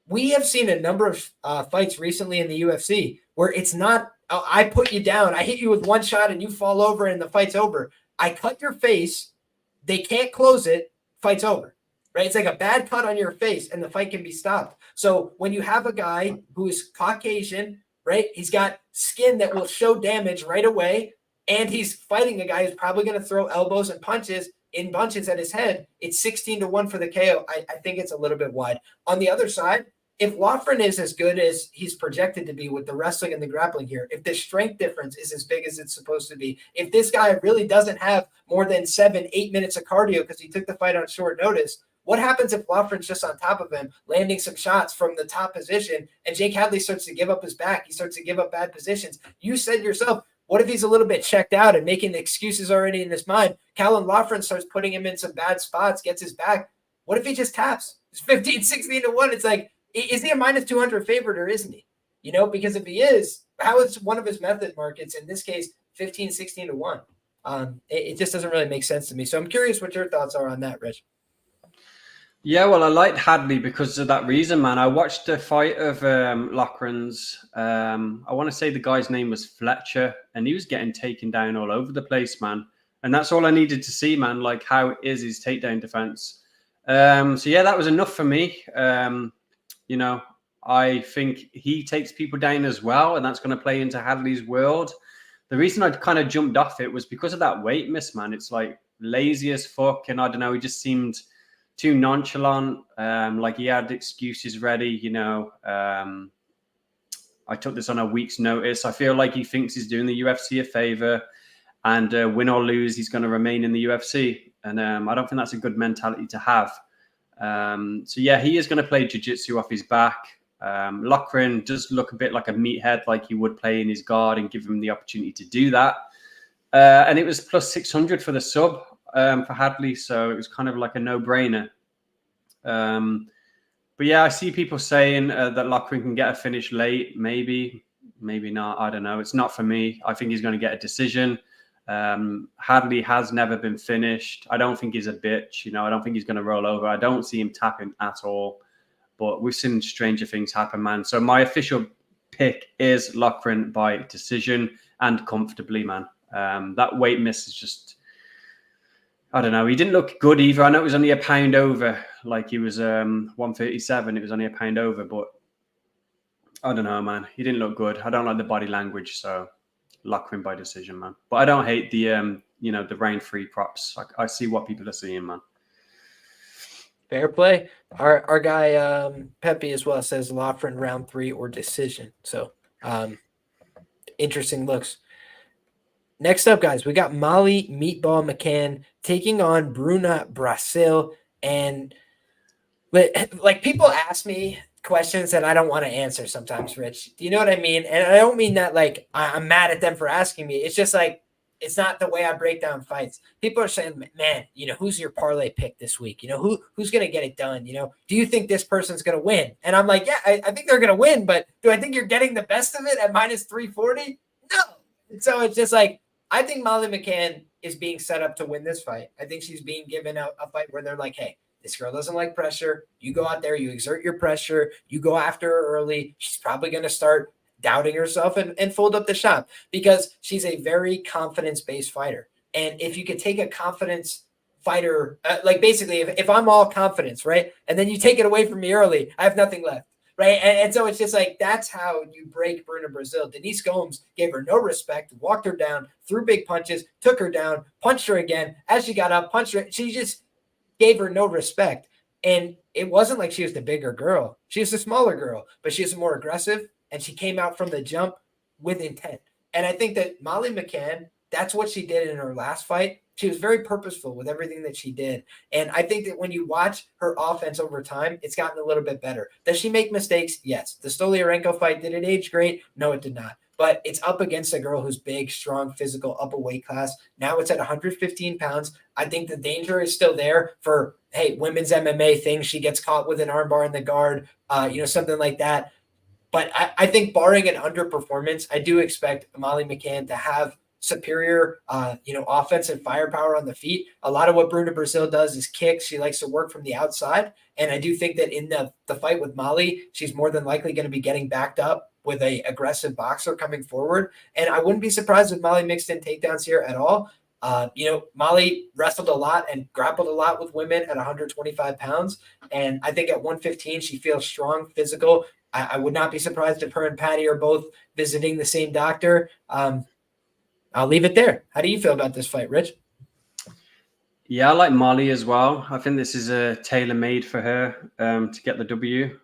we have seen a number of fights recently in the UFC where it's not, oh, I put you down, I hit you with one shot and you fall over and the fight's over. I cut your face, they can't close it, fight's over, right? It's like a bad cut on your face and the fight can be stopped. So when you have a guy who is Caucasian, right, he's got skin that will show damage right away, and he's fighting a guy who's probably going to throw elbows and punches in bunches at his head, it's 16-1 for the KO. I think it's a little bit wide. On the other side, if Loughran is as good as he's projected to be with the wrestling and the grappling here, if the strength difference is as big as it's supposed to be, if this guy really doesn't have more than 7-8 minutes of cardio because he took the fight on short notice, what happens if Loughran's just on top of him, landing some shots from the top position, and Jake Hadley starts to give up his back? He starts to give up bad positions. You said yourself, what if he's a little bit checked out and making excuses already in his mind? Callum Loughran starts putting him in some bad spots, gets his back. What if he just taps? It's 15-16-1. It's like, is he a minus 200 favorite or isn't he? You know, because if he is, how is one of his method markets, in this case, 15-16-1? It just doesn't really make sense to me. So I'm curious what your thoughts are on that, Rich. Yeah, well, I liked Hadley because of that reason, man. I watched a fight of Loughran's. I want to say the guy's name was Fletcher, and he was getting taken down all over the place, man. And that's all I needed to see, man, like how is his takedown defense. So, yeah, that was enough for me. You know, I think he takes people down as well, and that's going to play into Hadley's world. The reason I kind of jumped off it was because of that weight miss, man. It's like lazy as fuck, and I don't know, he just seemed too nonchalant, like he had excuses ready, you know. I took this on a week's notice. I feel like he thinks he's doing the UFC a favor, and win or lose, he's going to remain in the UFC. And I don't think that's a good mentality to have. So, yeah, he is going to play jiu-jitsu off his back. Loughran does look a bit like a meathead, like he would play in his guard and give him the opportunity to do that. And it was plus 600 for the sub for Hadley, so it was kind of like a no-brainer. But yeah, I see people saying that Loughran can get a finish late. Maybe not. I don't know. It's not for me. I think he's going to get a decision. Hadley has never been finished. I don't think he's a bitch. You know, I don't think he's going to roll over. I don't see him tapping at all. But we've seen stranger things happen, man. So my official pick is Loughran by decision and comfortably, man. That weight miss is just, I don't know. He didn't look good either. I know it was only a pound over. Like he was 137. It was only a pound over. But I don't know, man. He didn't look good. I don't like the body language. So Loughran by decision, man. But I don't hate the, you know, the round 3 props. I see what people are seeing, man. Fair play. Our guy Pepe as well says Loughran round 3 or decision. So interesting looks. Next up, guys, we got Molly Meatball McCann taking on Bruna Brasil. And like people ask me questions that I don't want to answer sometimes, Rich. Do you know what I mean? And I don't mean that like I'm mad at them for asking me. It's just like, it's not the way I break down fights. People are saying, man, you know, who's your parlay pick this week? You know, who's going to get it done? You know, do you think this person's going to win? And I'm like, yeah, I think they're going to win, but do I think you're getting the best of it at minus 340? No. And so it's just like, I think Molly McCann is being set up to win this fight. I think she's being given a fight where they're like, hey, this girl doesn't like pressure. You go out there, you exert your pressure, you go after her early. She's probably going to start doubting herself and fold up the shop because she's a very confidence-based fighter. And if you could take a confidence fighter, like basically if I'm all confidence, right? And then you take it away from me early, I have nothing left. Right. And so it's just like, that's how you break Bruna Brazil. Denise Gomes gave her no respect, walked her down, threw big punches, took her down, punched her again. As she got up, punched her. She just gave her no respect. And it wasn't like she was the bigger girl. She was the smaller girl, but she was more aggressive. And she came out from the jump with intent. And I think that Molly McCann, that's what she did in her last fight. She was very purposeful with everything that she did. And I think that when you watch her offense over time, it's gotten a little bit better. Does she make mistakes? Yes. The Stoliarenko fight, did it age great? No, it did not. But it's up against a girl who's big, strong, physical, up a weight class. Now it's at 115 pounds. I think the danger is still there for, hey, women's MMA things. She gets caught with an armbar in the guard, something like that. But I think barring an underperformance, I do expect Molly McCann to have superior, offensive firepower on the feet. A lot of what Bruna Brazil does is kicks. She likes to work from the outside. And I do think that in the fight with Molly, she's more than likely going to be getting backed up with a aggressive boxer coming forward. And I wouldn't be surprised if Molly mixed in takedowns here at all. Molly wrestled a lot and grappled a lot with women at 125 pounds. And I think at 115, she feels strong, physical. I would not be surprised if her and Patty are both visiting the same doctor. I'll leave it there. How do you feel about this fight, Rich? Yeah, I like Molly as well. I think this is a tailor-made for her to get the W.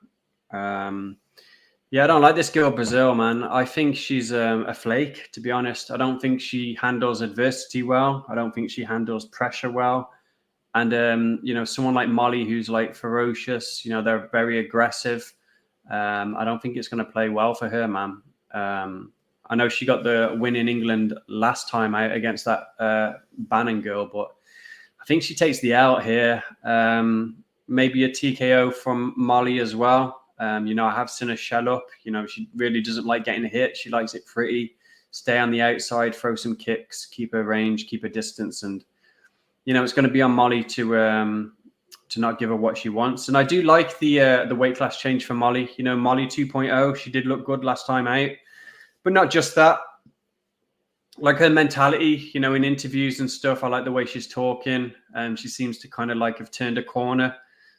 I don't like this girl Brazil, man. I think she's a flake, to be honest. I don't think she handles adversity well. I don't think she handles pressure well. And, someone like Molly, who's like ferocious, they're very aggressive. I don't think it's going to play well for her, man. I know she got the win in England last time out against that Bannon girl, but I think she takes the L here. Maybe a TKO from Molly as well. I have seen her shell up. She really doesn't like getting hit. She likes it pretty. Stay on the outside, throw some kicks, keep her range, keep her distance. And, it's going to be on Molly to not give her what she wants. And I do like the weight class change for Molly. Molly 2.0, she did look good last time out. But not just that, like her mentality, in interviews and stuff. I like the way she's talking, and she seems to kind of like have turned a corner.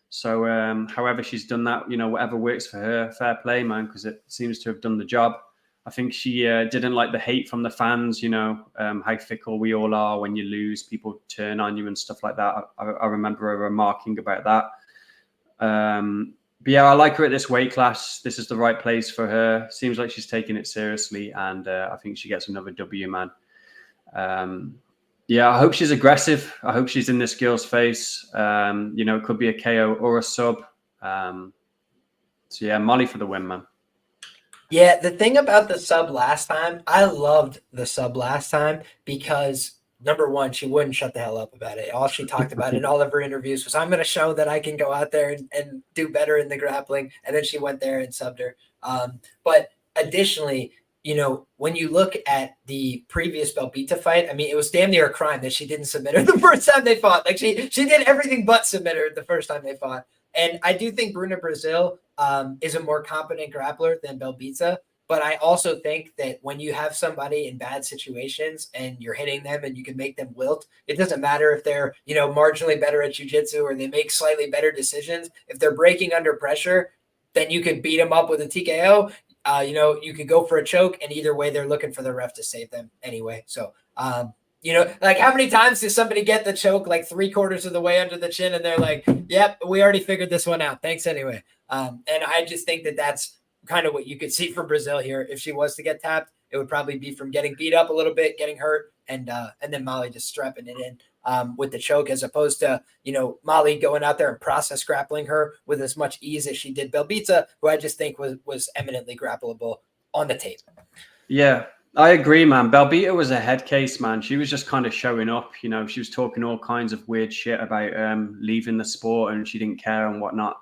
So however she's done that, whatever works for her, fair play, man, because it seems to have done the job. I think she didn't like the hate from the fans, how fickle we all are. When you lose, people turn on you and stuff like that. I remember her remarking about that. But yeah, I like her at this weight class. This is the right place for her. Seems like she's taking it seriously, and I think she gets another W, man. I hope she's aggressive. I hope she's in this girl's face. It could be a KO or a sub. Molly for the win, man. Yeah, the thing about the sub last time, I loved the sub last time because number one, she wouldn't shut the hell up about it. All she talked about in all of her interviews was, I'm going to show that I can go out there and do better in the grappling. And then she went there and subbed her. But additionally, when you look at the previous Belbita fight, I mean, it was damn near a crime that she didn't submit her the first time they fought. Like she did everything but submit her the first time they fought. And I do think Bruna Brazil is a more competent grappler than Belbita. But I also think that when you have somebody in bad situations and you're hitting them and you can make them wilt, it doesn't matter if they're, marginally better at jiu-jitsu or they make slightly better decisions. If they're breaking under pressure, then you could beat them up with a TKO. You could go for a choke, and either way, they're looking for the ref to save them anyway. So, like how many times does somebody get the choke like 3/4 of the way under the chin and they're like, yep, we already figured this one out. Thanks anyway. And I just think that that's kind of what you could see from Brazil here. If she was to get tapped, it would probably be from getting beat up a little bit, getting hurt, and then Molly just strapping it in with the choke, as opposed to, Molly going out there and process grappling her with as much ease as she did Belbita, who I just think was eminently grappleable on the tape. Yeah, I agree, man. Belbita was a head case, man. She was just kind of showing up. She was talking all kinds of weird shit about leaving the sport and she didn't care and whatnot.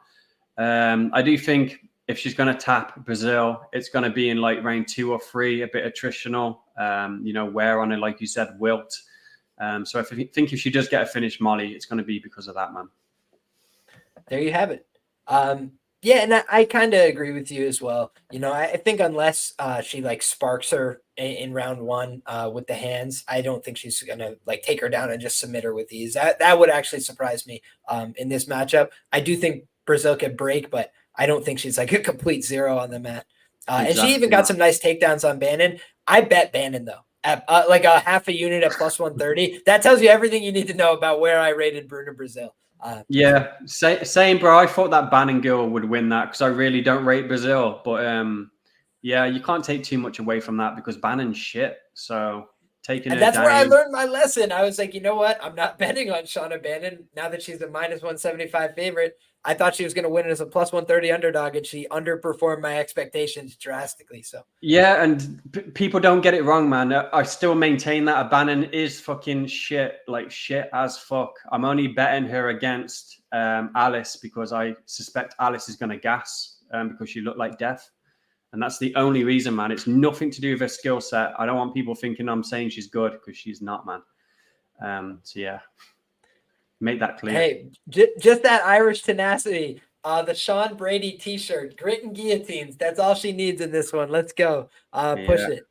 I do think if she's going to tap Brazil, it's going to be in like round 2 or 3, a bit attritional, wear on it, like you said, wilt. So I think if she does get a finish, Molly, it's going to be because of that, man. there you have it. Yeah, and I kind of agree with you as well. I think unless she like sparks her in round one with the hands, I don't think she's gonna like take her down and just submit her with ease. That would actually surprise me in this matchup. I do think Brazil could break, but I don't think she's like a complete zero on the mat. And she even got some nice takedowns on Bannon. I bet Bannon though. At like a half a unit at plus 130. That tells you everything you need to know about where I rated Bruna Brazil. Yeah, same, bro. I thought that Bannon girl would win that because I really don't rate Brazil. But yeah, you can't take too much away from that because Bannon's shit. So taking and her that's down. where I learned my lesson. I was like, you know what? I'm not betting on Shauna Bannon now that she's a minus 175 favorite. I thought she was going to win as a plus 130 underdog, and she underperformed my expectations drastically. So yeah, and people don't get it wrong, man. I still maintain that a Bannon is fucking shit, like shit as fuck. I'm only betting her against Alice because I suspect Alice is going to gas because she looked like death. And that's the only reason, man. It's nothing to do with her skill set. I don't want people thinking I'm saying she's good because she's not, man. So yeah, make that clear. Hey, just that Irish tenacity. The Sean Brady T-shirt, grit and guillotines. That's all she needs in this one. Let's go. Push it.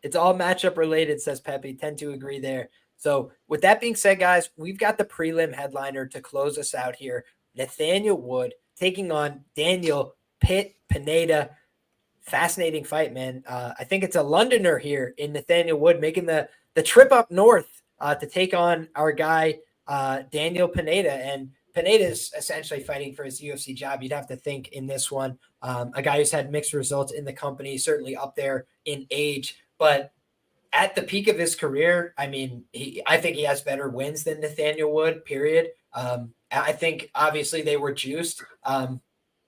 It's all matchup related, says Pepe. Tend to agree there. So with that being said, guys, we've got the prelim headliner to close us out here. Nathaniel Wood taking on Daniel Pineda. Fascinating fight, man. I think it's a Londoner here in Nathaniel Wood making the trip up north to take on our guy, Daniel Pineda. And Pineda is essentially fighting for his UFC job. You'd have to think in this one. A guy who's had mixed results in the company, certainly up there in age, but at the peak of his career, I mean, I think he has better wins than Nathaniel Wood, period. I think obviously they were juiced.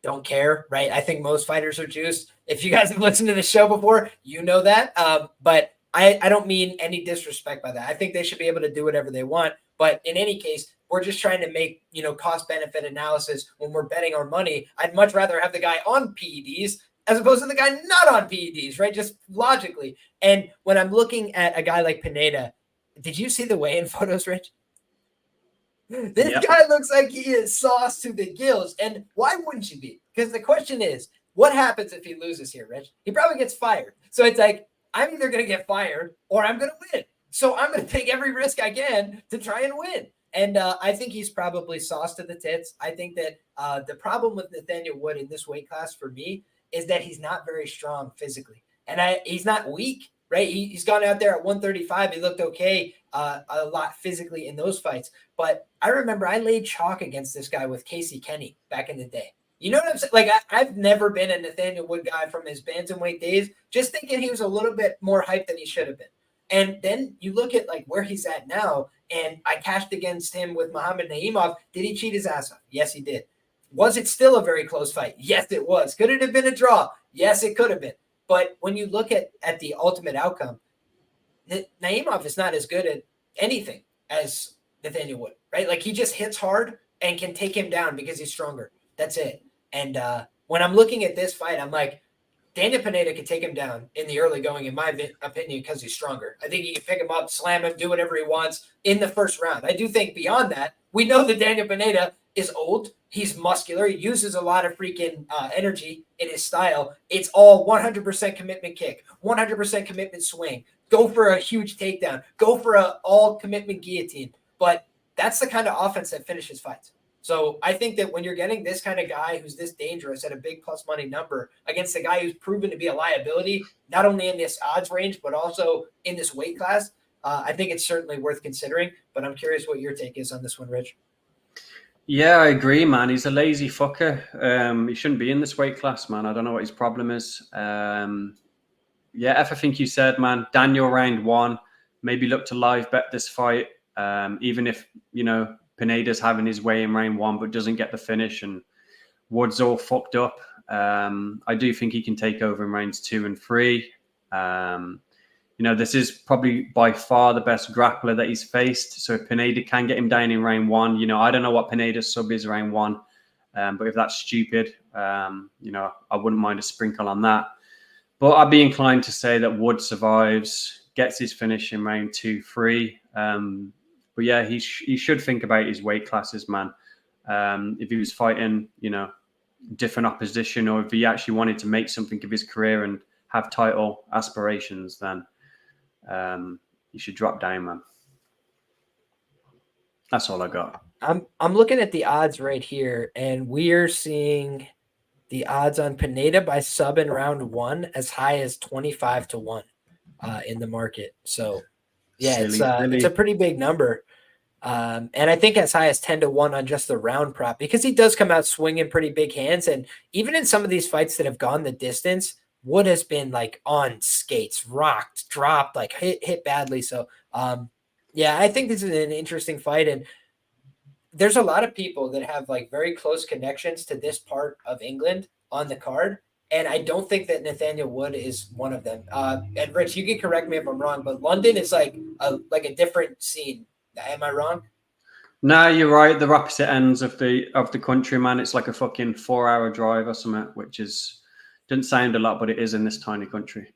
Don't care, right? I think most fighters are juiced. If you guys have listened to the show before, you know that. But I don't mean any disrespect by that. I think they should be able to do whatever they want. But in any case, we're just trying to make, cost benefit analysis when we're betting our money. I'd much rather have the guy on PEDs as opposed to the guy not on PEDs, right? Just logically. And when I'm looking at a guy like Pineda, did you see the weigh-in photos, Rich? This guy looks like he is sauce to the gills. And why wouldn't you be? Because the question is, what happens if he loses here, Rich? He probably gets fired. So it's like, I'm either going to get fired or I'm going to win. So I'm going to take every risk I can to try and win. And I think he's probably sauce to the tits. I think that the problem with Nathaniel Wood in this weight class for me is that he's not very strong physically. And he's not weak, right? He's gone out there at 135. He looked okay a lot physically in those fights. But I remember I laid chalk against this guy with Casey Kenny back in the day. You know what I'm saying? Like, I've never been a Nathaniel Wood guy from his bantamweight days, just thinking he was a little bit more hyped than he should have been. And then you look at like where he's at now, and I cashed against him with Muhammad Naimov. Did he cheat his ass off? Yes, he did. Was it still a very close fight? Yes, it was. Could it have been a draw? Yes, it could have been. But when you look at the ultimate outcome, Naimov is not as good at anything as Nathaniel Wood, right? Like, he just hits hard and can take him down because he's stronger. That's it. And when I'm looking at this fight, I'm like, Daniel Pineda could take him down in the early going, in my opinion, because he's stronger. I think he can pick him up, slam him, do whatever he wants in the first round. I do think beyond that, we know that Daniel Pineda is old. He's muscular. He uses a lot of freaking energy in his style. It's all 100% commitment kick, 100% commitment swing. Go for a huge takedown. Go for a all commitment guillotine. But that's the kind of offense that finishes fights. So I think that when you're getting this kind of guy who's this dangerous at a big plus money number against a guy who's proven to be a liability, not only in this odds range, but also in this weight class, I think it's certainly worth considering. But I'm curious what your take is on this one, Rich. Yeah, I agree, man. He's a lazy fucker. He shouldn't be in this weight class, man. I don't know what his problem is. Yeah, I think you said, man, Daniel round one, maybe look to live bet this fight. Even if, Pineda's having his way in round one, but doesn't get the finish, and Wood's all fucked up. I do think he can take over in rounds 2 and 3. This is probably by far the best grappler that he's faced. So if Pineda can get him down in round 1, I don't know what Pineda's sub is round 1. But if that's stupid, I wouldn't mind a sprinkle on that. But I'd be inclined to say that Wood survives, gets his finish in round 2, 3. But yeah, he should think about his weight classes, man. If he was fighting, different opposition, or if he actually wanted to make something of his career and have title aspirations, then you should drop down, man. That's all I got. I'm looking at the odds right here, and we're seeing the odds on Pineda by sub in round 1 as high as 25-1 in the market. So yeah, it's a pretty big number. And I think as high as 10-1 on just the round prop, because he does come out swinging pretty big hands. And even in some of these fights that have gone the distance, Wood has been like on skates, rocked, dropped, like hit badly. So yeah, I think this is an interesting fight. And there's a lot of people that have like very close connections to this part of England on the card. And I don't think that Nathaniel Wood is one of them. And Rich, you can correct me if I'm wrong, but London is like a different scene. Am I wrong? No, you're right. The opposite ends of the country, man. It's like a fucking 4-hour drive or something, which doesn't sound a lot, but it is in this tiny country.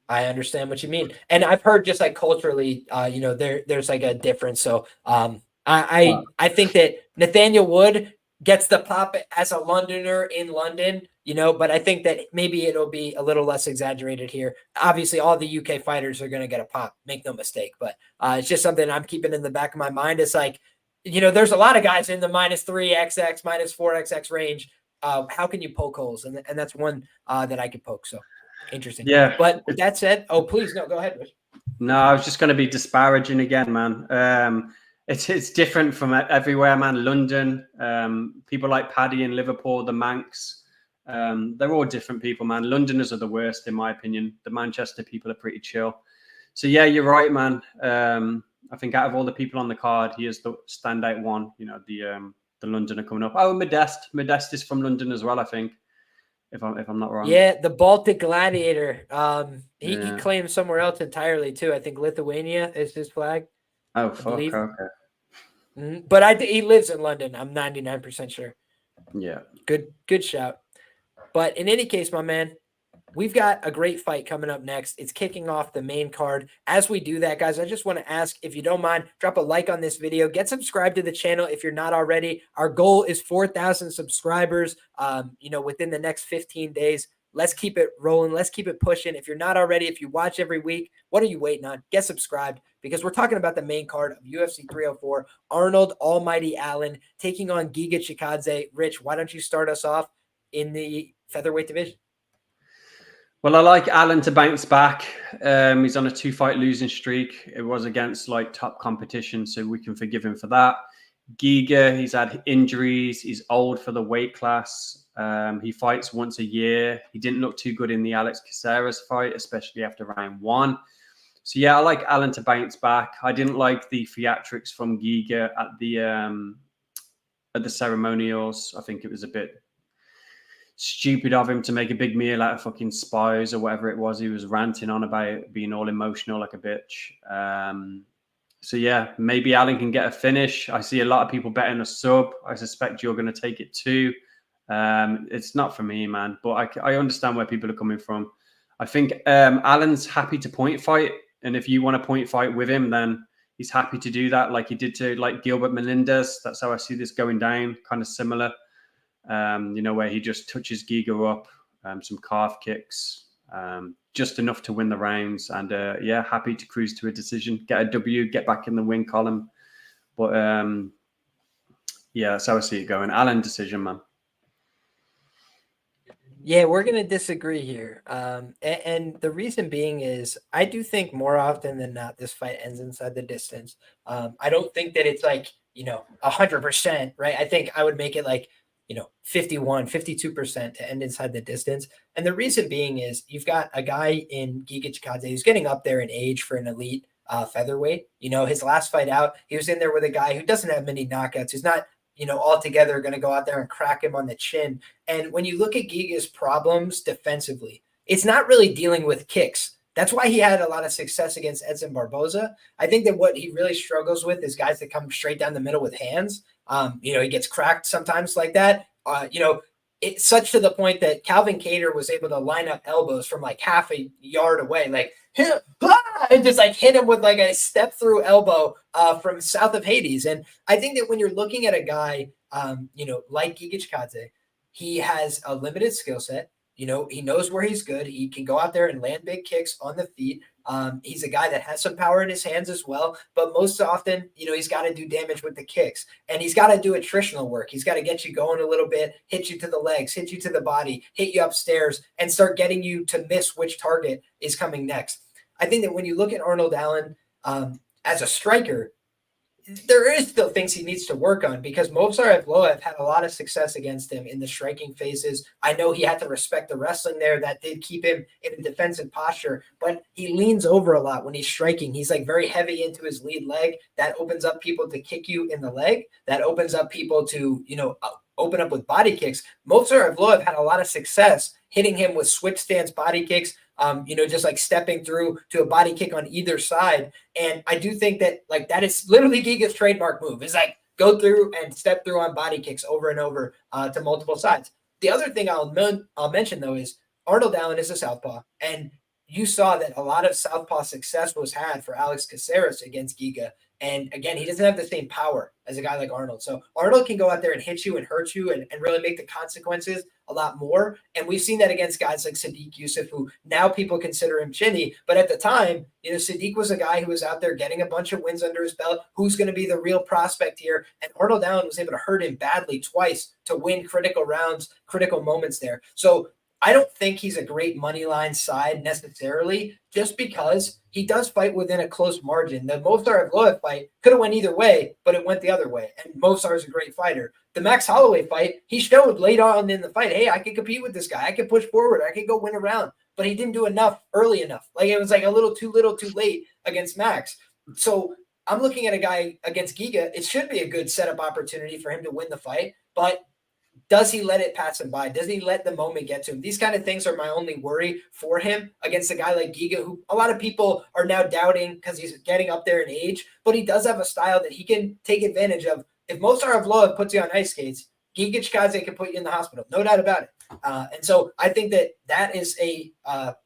I understand what you mean. And I've heard just like culturally, there's like a difference. So I think that Nathaniel Wood gets the pop as a Londoner in London, but I think that maybe it'll be a little less exaggerated here. Obviously, all the UK fighters are going to get a pop, make no mistake. But it's just something I'm keeping in the back of my mind. It's like, there's a lot of guys in the -3XX, -4XX range. How can you poke holes? And that's one that I could poke. So interesting. Yeah. But with that said, please, no, go ahead, Rich. No, I was just going to be disparaging again, man. It's different from everywhere, man. London, people like Paddy in Liverpool, the Manx, they're all different people, man. Londoners are the worst, in my opinion. The Manchester people are pretty chill. So yeah, you're right, man. I think out of all the people on the card, he is the standout one. The Londoner coming up. Oh, Modeste is from London as well, I think. If I'm not wrong. Yeah, the Baltic Gladiator. He claims somewhere else entirely too. I think Lithuania is his flag. Oh, fuck. Okay. But he lives in London. I'm 99% sure. Yeah. Good shout. But in any case, my man, we've got a great fight coming up next. It's kicking off the main card. As we do that, guys, I just want to ask, if you don't mind, drop a like on this video. Get subscribed to the channel if you're not already. Our goal is 4,000 subscribers, within the next 15 days. Let's keep it rolling. Let's keep it pushing. If you're not already, if you watch every week, what are you waiting on? Get subscribed, because we're talking about the main card of UFC 304. Arnold Almighty Allen taking on Giga Chikadze. Rich, why don't you start us off in the featherweight division? Well, I like Allen to bounce back. He's on a 2-fight losing streak. It was against like top competition, so we can forgive him for that. Giga, he's had injuries. He's old for the weight class. He fights once a year. He didn't look too good in the Alex Caceres fight, especially after round 1. So yeah, I like Allen to bounce back. I didn't like the theatrics from Giga at the ceremonials. I think it was a bit stupid of him to make a big meal out of fucking spies or whatever it was. He was ranting on about being all emotional like a bitch. So yeah, maybe Allen can get a finish. I see a lot of people betting a sub. I suspect you're going to take it too. It's not for me, man, but I understand where people are coming from. I think Allen's happy to point fight, and if you want to point fight with him, then he's happy to do that, like he did to like Gilbert Melendez. That's how I see this going down, kind of similar. Where he just touches Giga up, some calf kicks, just enough to win the rounds, and happy to cruise to a decision, get a W, get back in the win column. But that's how I see it going. Allen decision, man. Yeah, we're going to disagree here. And the reason being is I do think more often than not, this fight ends inside the distance. I don't think that it's like, 100%, right? I think I would make it like, 51, 52% to end inside the distance. And the reason being is you've got a guy in Giga Chikadze who's getting up there in age for an elite featherweight. His last fight out, he was in there with a guy who doesn't have many knockouts, who's not altogether going to go out there and crack him on the chin. And when you look at Giga's problems defensively, it's not really dealing with kicks. That's why he had a lot of success against Edson Barboza. I think that what he really struggles with is guys that come straight down the middle with hands. He gets cracked sometimes like that. It's such to the point that Calvin Kattar was able to line up elbows from like half a yard away, like and just like hit him with like a step through elbow from south of Hades. And I think that when you're looking at a guy like Giga Chikadze, he has a limited skill set. He knows where he's good. He can go out there and land big kicks on the feet. He's a guy that has some power in his hands as well, but most often, he's got to do damage with the kicks, and he's got to do attritional work. He's got to get you going a little bit, hit you to the legs, hit you to the body, hit you upstairs, and start getting you to miss which target is coming next. I think that when you look at Arnold Allen as a striker, there is still things he needs to work on, because Movsar Evloev had a lot of success against him in the striking phases. I know he had to respect the wrestling there. That did keep him in a defensive posture, but he leans over a lot when he's striking. He's like very heavy into his lead leg. That opens up people to kick you in the leg. That opens up people to, open up with body kicks. Movsar Evloev had a lot of success hitting him with switch stance body kicks, just like stepping through to a body kick on either side. And I do think that that is literally Giga's trademark move. It's like go through and step through on body kicks over and over to multiple sides. The other thing I'll mention, though, is Arnold Allen is a southpaw. And you saw that a lot of southpaw success was had for Alex Caceres against Giga. And again, he doesn't have the same power as a guy like Arnold. So Arnold can go out there and hit you and hurt you and really make the consequences a lot more. And we've seen that against guys like Sadiq Yusuf, who now people consider him chinny. But at the time, Sadiq was a guy who was out there getting a bunch of wins under his belt, who's going to be the real prospect here. And Arnold Allen was able to hurt him badly twice to win critical rounds, critical moments there. So I don't think he's a great money line side necessarily, just because he does fight within a close margin. The Movsar Evloev fight could have went either way, but it went the other way. And Movsar is a great fighter. The Max Holloway fight, he showed late on in the fight, hey, I can compete with this guy. I can push forward. I can go win a round. But he didn't do enough early enough. It was a little too late against Max. So I'm looking at a guy against Giga. It should be a good setup opportunity for him to win the fight, but does he let it pass him by? Does he let the moment get to him? These kind of things are my only worry for him against a guy like Giga, who a lot of people are now doubting because he's getting up there in age, but he does have a style that he can take advantage of. If Movsar Evloev puts you on ice skates, Giga Chikadze can put you in the hospital. No doubt about it. And so I think that is a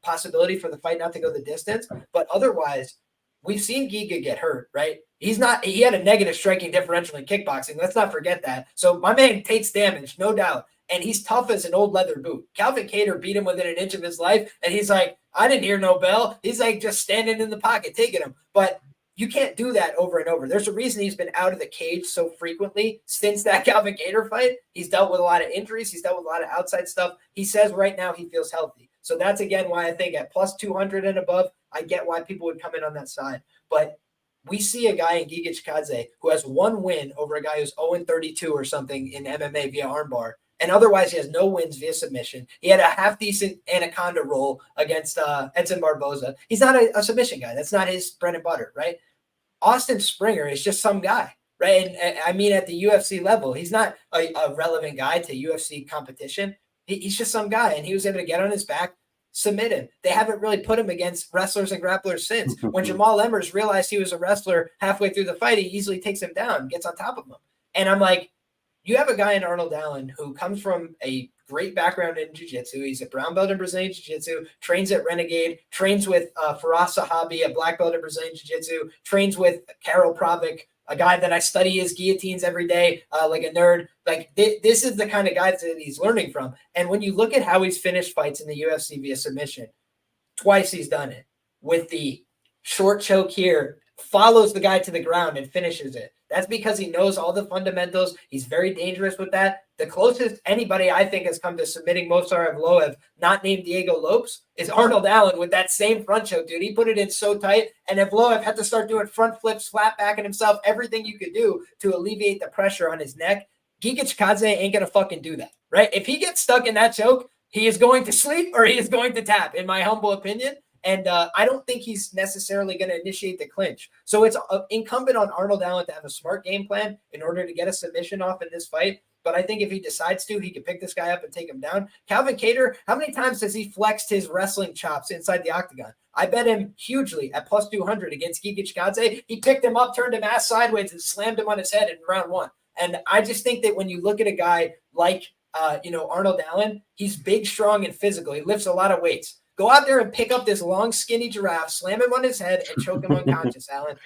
possibility for the fight not to go the distance. But otherwise, we've seen Giga get hurt, right? He had a negative striking differential in kickboxing. Let's not forget that. So my man takes damage, no doubt. And he's tough as an old leather boot. Calvin Kattar beat him within an inch of his life. And he's like, I didn't hear no bell. He's like just standing in the pocket, taking him. But you can't do that over and over. There's a reason he's been out of the cage so frequently since that Calvin Kattar fight. He's dealt with a lot of injuries. He's dealt with a lot of outside stuff. He says right now he feels healthy. So that's, again, why I think at plus 200 and above, I get why people would come in on that side. But we see a guy in Giga Chikadze who has one win over a guy who's 0-32 or something in MMA via armbar. And otherwise, he has no wins via submission. He had a half-decent anaconda roll against Edson Barboza. He's not a submission guy. That's not his bread and butter, right? Austin Springer is just some guy, right? And I mean, at the UFC level, he's not a relevant guy to UFC competition. He's just some guy, and he was able to get on his back, submit him. They haven't really put him against wrestlers and grapplers since. When Jamal Emmers realized he was a wrestler halfway through the fight, he easily takes him down, gets on top of him. And I'm like, you have a guy in Arnold Allen who comes from a great background in jiu-jitsu. He's a brown belt in Brazilian jiu-jitsu, trains at Renegade, trains with Faraz Sahabi, a black belt in Brazilian jiu-jitsu, trains with Karol Pravik, a guy that I study his guillotines every day, like a nerd. Like this is the kind of guy that he's learning from. And when you look at how he's finished fights in the UFC via submission, twice he's done it with the short choke here, follows the guy to the ground and finishes it. That's because he knows all the fundamentals. He's very dangerous with that. The closest anybody I think has come to submitting Movsar Evloev, not named Diego Lopes, is Arnold Allen with that same front choke, dude. He put it in so tight, and Evloev had to start doing front flips, flat backing himself, everything you could do to alleviate the pressure on his neck. Giga Chikadze ain't going to fucking do that, right? If he gets stuck in that choke, he is going to sleep or he is going to tap, in my humble opinion. And I don't think he's necessarily going to initiate the clinch. So it's incumbent on Arnold Allen to have a smart game plan in order to get a submission off in this fight. But I think if he decides to, he can pick this guy up and take him down. Calvin Kattar, how many times has he flexed his wrestling chops inside the octagon? I bet him hugely at plus 200 against Giga Chikadze. He picked him up, turned him ass sideways, and slammed him on his head in round one. And I just think that when you look at a guy like, Arnold Allen, he's big, strong, and physical. He lifts a lot of weights. Go out there and pick up this long, skinny giraffe, slam him on his head, and choke him unconscious, Allen.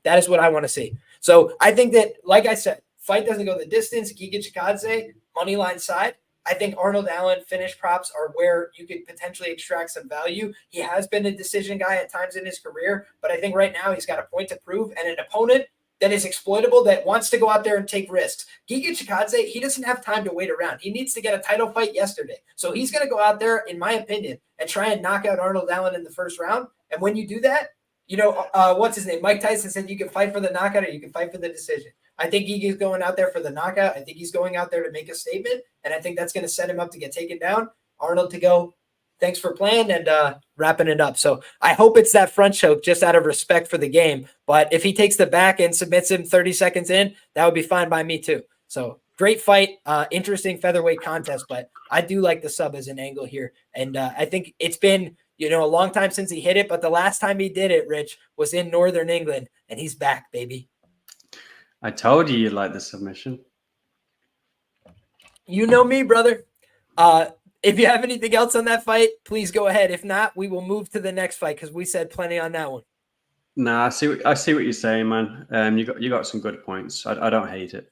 That is what I want to see. So I think that, like I said, fight doesn't go the distance, Giga Chikadze, money line side. I think Arnold Allen finish props are where you could potentially extract some value. He has been a decision guy at times in his career, but I think right now he's got a point to prove and an opponent that is exploitable, that wants to go out there and take risks. Giga Chikadze, he doesn't have time to wait around. He needs to get a title fight yesterday. So he's going to go out there, in my opinion, and try and knock out Arnold Allen in the first round. And when you do that, what's his name? Mike Tyson said you can fight for the knockout or you can fight for the decision. I think Giga's going out there for the knockout. I think he's going out there to make a statement, and I think that's going to set him up to get taken down. Arnold to go, thanks for playing, and wrapping it up. So I hope it's that front choke just out of respect for the game. But if he takes the back and submits him 30 seconds in, that would be fine by me too. So great fight, interesting featherweight contest, but I do like the sub as an angle here. And I think it's been a long time since he hit it, but the last time he did it, Rich, was in Northern England, and he's back, baby. I told you you'd like the submission. You know me, brother. If you have anything else on that fight, please go ahead. If not, we will move to the next fight because we said plenty on that one. Nah, I see what you're saying, man. You got some good points. I don't hate it.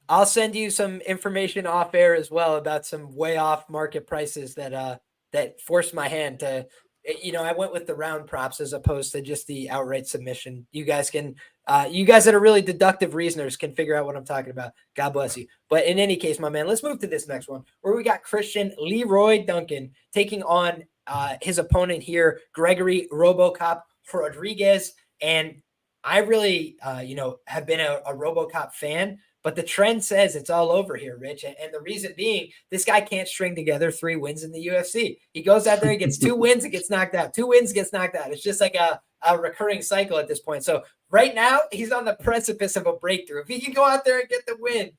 I'll send you some information off air as well about some way off market prices that forced my hand to. I went with the round props as opposed to just the outright submission. You guys that are really deductive reasoners can figure out what I'm talking about. God bless you. But in any case, my man, let's move to this next one where we got Christian Leroy Duncan taking on his opponent here, Gregory RoboCop Rodriguez. And I really, have been a RoboCop fan. But the trend says it's all over here, Rich. And the reason being, this guy can't string together 3 wins in the UFC. He goes out there, he gets 2 wins, and gets knocked out. 2 wins, gets knocked out. It's just like a recurring cycle at this point. So right now, he's on the precipice of a breakthrough. If he can go out there and get the win,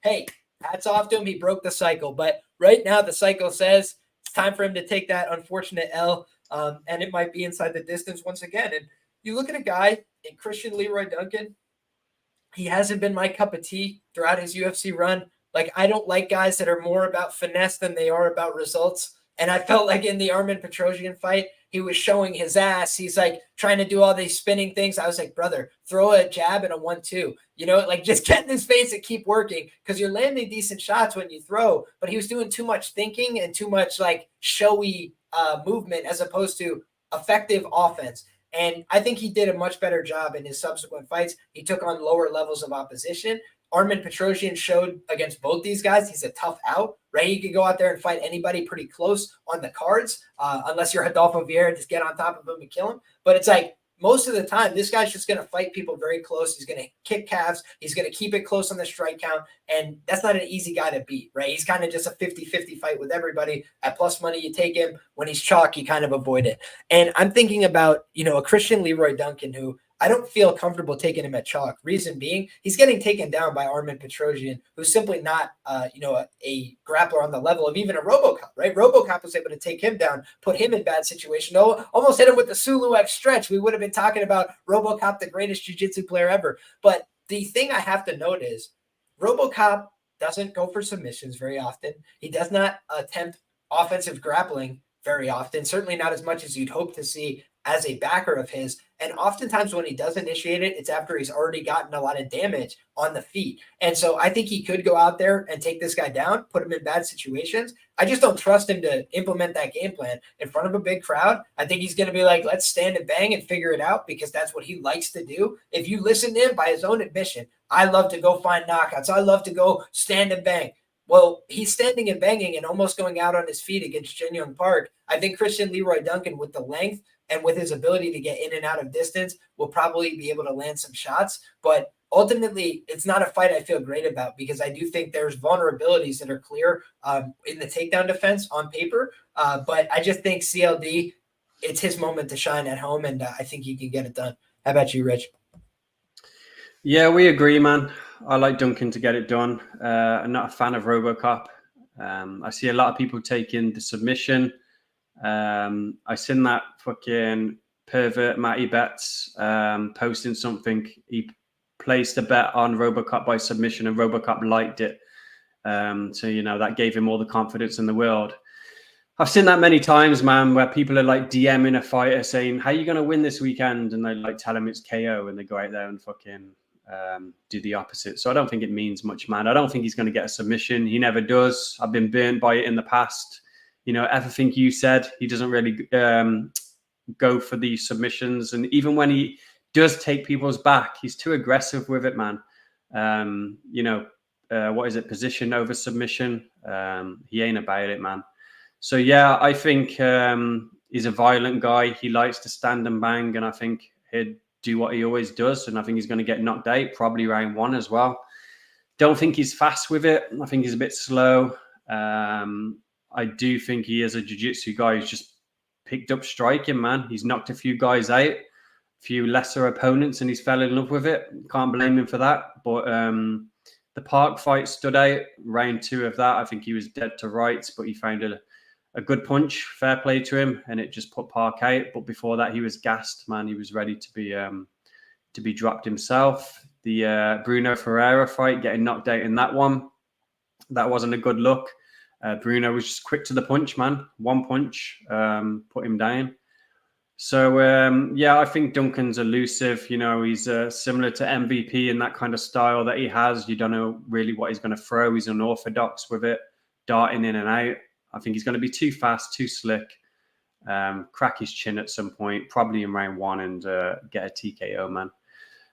hey, hats off to him. He broke the cycle. But right now, the cycle says it's time for him to take that unfortunate L, and it might be inside the distance once again. And you look at a guy in Christian Leroy Duncan, he hasn't been my cup of tea throughout his UFC run. Like, I don't like guys that are more about finesse than they are about results. And I felt like in the Armin Petrosyan fight, he was showing his ass. He's like trying to do all these spinning things. I was like, brother, throw a jab and a 1-2, like just get in his face and keep working because you're landing decent shots when you throw. But he was doing too much thinking and too much like showy movement as opposed to effective offense. And I think he did a much better job in his subsequent fights. He took on lower levels of opposition. Armin Petrosyan showed against both these guys he's a tough out, right? He could go out there and fight anybody pretty close on the cards, unless you're Adolfo Vieira, just get on top of him and kill him. But it's like most of the time, this guy's just going to fight people very close. He's going to kick calves. He's going to keep it close on the strike count. And that's not an easy guy to beat, right? He's kind of just a 50-50 fight with everybody. At plus money, you take him. When he's chalk, you kind of avoid it. And I'm thinking about, a Christian Leroy Duncan who I don't feel comfortable taking him at chalk. Reason being, he's getting taken down by Armin Petrosyan, who's simply not, a grappler on the level of even a RoboCop, right? RoboCop was able to take him down, put him in bad situation. Almost hit him with the Sulu X stretch. We would have been talking about RoboCop, the greatest jiu-jitsu player ever. But the thing I have to note is RoboCop doesn't go for submissions very often. He does not attempt offensive grappling very often, certainly not as much as you'd hope to see as a backer of his. And oftentimes when he does initiate it, it's after he's already gotten a lot of damage on the feet. And so I think he could go out there and take this guy down, put him in bad situations. I just don't trust him to implement that game plan in front of a big crowd. I think he's going to be like, let's stand and bang and figure it out because that's what he likes to do. If you listen to him by his own admission, I love to go find knockouts. I love to go stand and bang. Well, he's standing and banging and almost going out on his feet against Jin Young Park. I think Christian Leroy Duncan, with the length and with his ability to get in and out of distance, will probably be able to land some shots. But ultimately, it's not a fight I feel great about because I do think there's vulnerabilities that are clear in the takedown defense on paper. But I just think CLD, it's his moment to shine at home, and I think he can get it done. How about you, Rich? Yeah, we agree, man. I like Duncan to get it done. I'm not a fan of RoboCop. I see a lot of people taking the submission. I seen that fucking pervert Matty Betts posting something. He placed a bet on RoboCop by submission and RoboCop liked it. So, that gave him all the confidence in the world. I've seen that many times, man, where people are like DMing a fighter saying, how are you going to win this weekend? And they like tell him it's KO and they go out there and fucking do the opposite. So I don't think it means much, man. I don't think he's going to get a submission. He never does. I've been burnt by it in the past. Everything you said, he doesn't really go for the submissions. And even when he does take people's back, he's too aggressive with it, man. What is it? Position over submission. He ain't about it, man. So yeah, I think he's a violent guy. He likes to stand and bang, and I think he'd do what he always does. And I think he's going to get knocked out, probably round 1 as well. Don't think he's fast with it. I think he's a bit slow. I do think he is a jiu-jitsu guy who's just picked up striking, man. He's knocked a few guys out, a few lesser opponents, and he's fell in love with it. Can't blame him for that. But the Park fight stood out. Round 2 of that, I think he was dead to rights, but he found a good punch. Fair play to him, and it just put Park out. But before that, he was gassed, man. He was ready to be dropped himself. The Bruno Ferreira fight, getting knocked out in that one, that wasn't a good look. Bruno was just quick to the punch, man. One punch, put him down. So, I think Duncan's elusive. He's similar to MVP in that kind of style that he has. You don't know really what he's going to throw. He's unorthodox with it, darting in and out. I think he's going to be too fast, too slick, crack his chin at some point, probably in round 1, and get a TKO, man.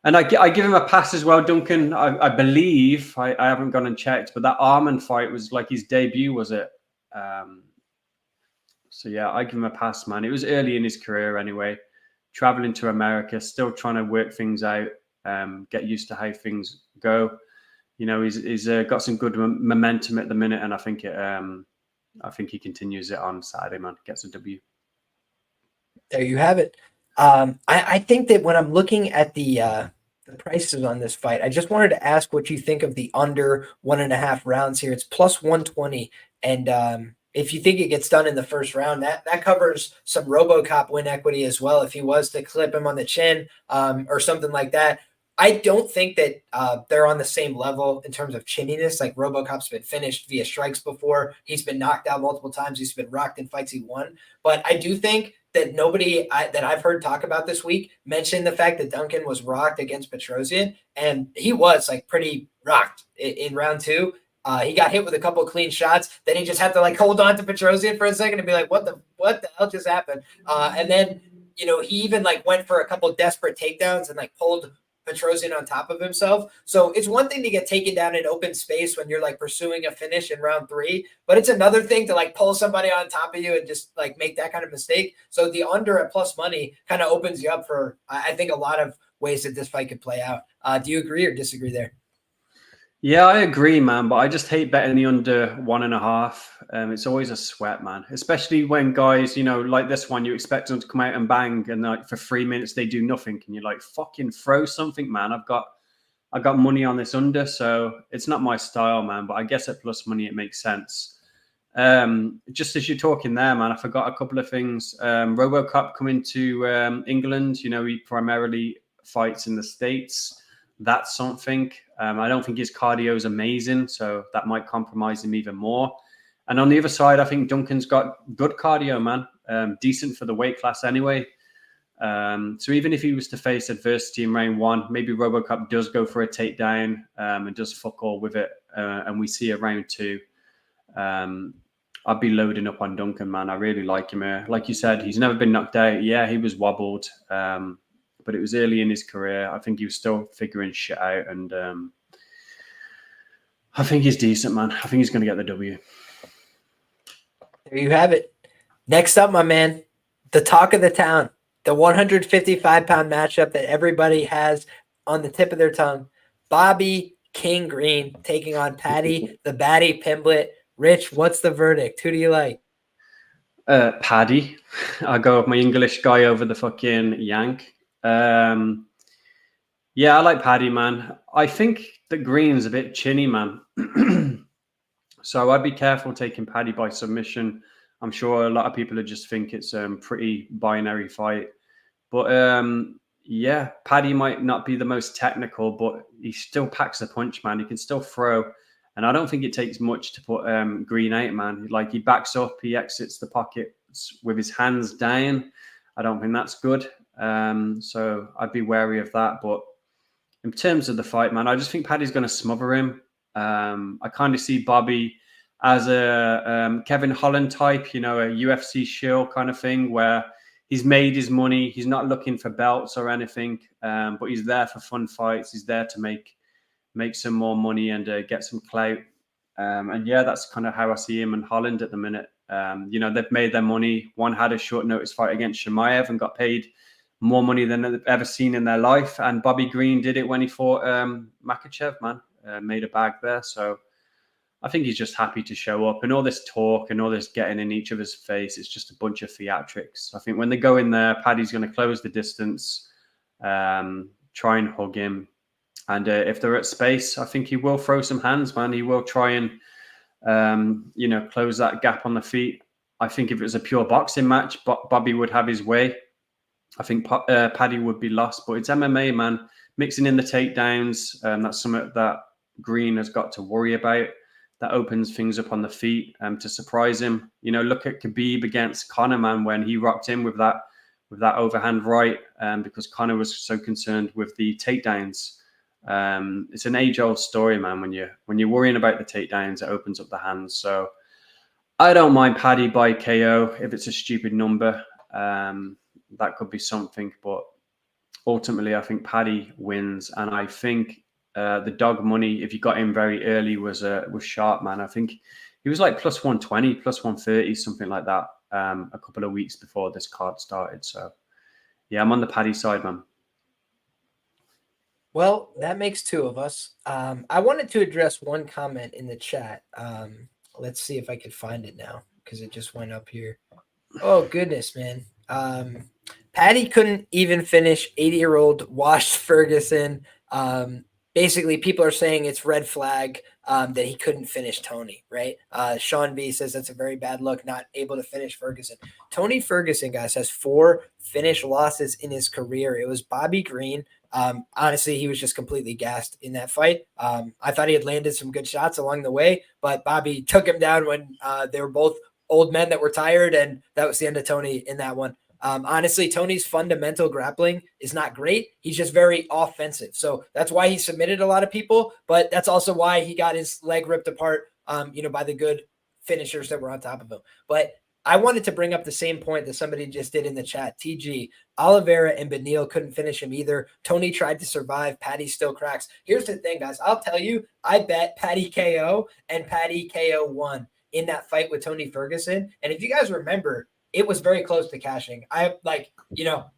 And I give him a pass as well, Duncan. I believe, I haven't gone and checked, but that Arman fight was like his debut, was it? So yeah, I give him a pass, man. It was early in his career anyway. Traveling to America, still trying to work things out, get used to how things go. He's got some good momentum at the minute, and I think he continues it on Saturday, man. Gets a W. There you have it. I think that when I'm looking at the prices on this fight, I just wanted to ask what you think of the under 1.5 rounds here. It's plus 120. And if you think it gets done in the first round, that covers some RoboCop win equity as well. If he was to clip him on the chin or something like that. I don't think that they're on the same level in terms of chinniness. Like RoboCop's been finished via strikes before. He's been knocked out multiple times. He's been rocked in fights he won. But I do think that nobody that I've heard talk about this week mentioned the fact that Duncan was rocked against Petrosian, and he was like pretty rocked in round 2. He got hit with a couple of clean shots. Then he just had to like hold on to Petrosian for a second and be like, what the hell just happened? And then, he even like went for a couple of desperate takedowns and like pulled Petrosian on top of himself. So it's one thing to get taken down in open space when you're like pursuing a finish in round 3, but it's another thing to like pull somebody on top of you and just like make that kind of mistake. So the under at plus money kind of opens you up for, I think, a lot of ways that this fight could play out. Do you agree or disagree there? Yeah, I agree, man. But I just hate betting the under 1.5. It's always a sweat, man. Especially when guys, like this one, you expect them to come out and bang, and like for 3 minutes they do nothing, and you're like, fucking throw something, man. I got money on this under, so it's not my style, man. But I guess at plus money it makes sense. Just as you're talking there, man, I forgot a couple of things. RoboCop coming to England. He primarily fights in the States. That's something. I don't think his cardio is amazing, so that might compromise him even more. And on the other side, I think Duncan's got good cardio, man. Decent for the weight class anyway. So even if he was to face adversity in round 1, maybe RoboCop does go for a takedown and does fuck all with it, and we see a round 2. I'd be loading up on Duncan, man. I really like him here. Like you said, he's never been knocked out. Yeah, he was wobbled. But it was early in his career. I think he was still figuring shit out. And I think he's decent, man. I think he's going to get the W. There you have it. Next up, my man, the talk of the town, the 155-pound matchup that everybody has on the tip of their tongue. Bobby King Green taking on Paddy, the Batty Pimblett. Rich, what's the verdict? Who do you like? Paddy. I'll go with my English guy over the fucking Yank. Yeah, I like Paddy, man. I think that Green's a bit chinny, man. So I'd be careful taking Paddy by submission. I'm sure a lot of people just think it's a pretty binary fight. But yeah, Paddy might not be the most technical, but he still packs a punch, man. He can still throw. And I don't think it takes much to put Green out, man. Like, he backs up, he exits the pocket with his hands down. I don't think that's good. So I'd be wary of that. But in terms of the fight, man, I just think Paddy's going to smother him. I kind of see Bobby as a Kevin Holland type, a UFC shill kind of thing, where he's made his money. He's not looking for belts or anything, but he's there for fun fights. He's there to make some more money and get some clout. And yeah, that's kind of how I see him and Holland at the minute. They've made their money. One had a short notice fight against Chimaev and got paid more money than they've ever seen in their life. And Bobby Green did it when he fought Makhachev, man. Made a bag there. So I think he's just happy to show up. And all this talk and all this getting in each other's face, it's just a bunch of theatrics. I think when they go in there, Paddy's going to close the distance, try and hug him. And if they're at space, I think he will throw some hands, man. He will try and, close that gap on the feet. I think if it was a pure boxing match, Bobby would have his way. I think Paddy would be lost, but it's MMA, man. Mixing in the takedowns, that's something that Green has got to worry about. That opens things up on the feet to surprise him. Look at Khabib against Conor, man, when he rocked him with that overhand right, because Conor was so concerned with the takedowns. It's an age-old story, man. When you're worrying about the takedowns, it opens up the hands. So I don't mind Paddy by KO if it's a stupid number. That could be something, but ultimately, I think Paddy wins, and I think the dog money, if you got him very early, was sharp, man. I think he was like plus 120, plus 130, something like that, a couple of weeks before this card started. So yeah, I'm on the Paddy side, man. Well, that makes two of us. I wanted to address one comment in the chat. Let's see if I could find it now, because it just went up here. Oh, goodness, man. Paddy couldn't even finish 80-year-old washed Ferguson. Basically, people are saying it's red flag that he couldn't finish Tony, right? Sean B says that's a very bad look, not able to finish Ferguson. Tony Ferguson, guys, has 4 finish losses in his career. It was Bobby Green. Honestly, he was just completely gassed in that fight. I thought he had landed some good shots along the way, but Bobby took him down when they were both old men that were tired, and that was the end of Tony in that one. Honestly, Tony's fundamental grappling is not great. He's just very offensive. So that's why he submitted a lot of people, but that's also why he got his leg ripped apart, by the good finishers that were on top of him. But I wanted to bring up the same point that somebody just did in the chat. TG, Oliveira and Beneil couldn't finish him either. Tony tried to survive. Paddy still cracks. Here's the thing, guys. I'll tell you, I bet Paddy KO and Paddy KO won in that fight with Tony Ferguson. And if you guys remember, it was very close to cashing.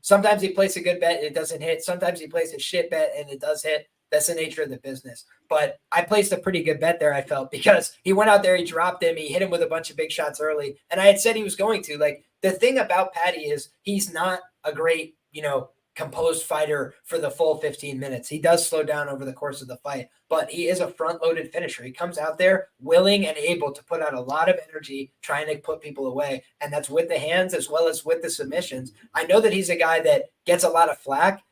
Sometimes he plays a good bet and it doesn't hit. Sometimes he plays a shit bet and it does hit. That's the nature of the business. But I placed a pretty good bet there, I felt, because he went out there, he dropped him, he hit him with a bunch of big shots early. And I had said he was going to. Like, the thing about Paddy is he's not a great, composed fighter for the full 15 minutes. He does slow down over the course of the fight, but he is a front-loaded finisher. He comes out there willing and able to put out a lot of energy trying to put people away, and that's with the hands as well as with the submissions. I know that he's a guy that gets a lot of flack,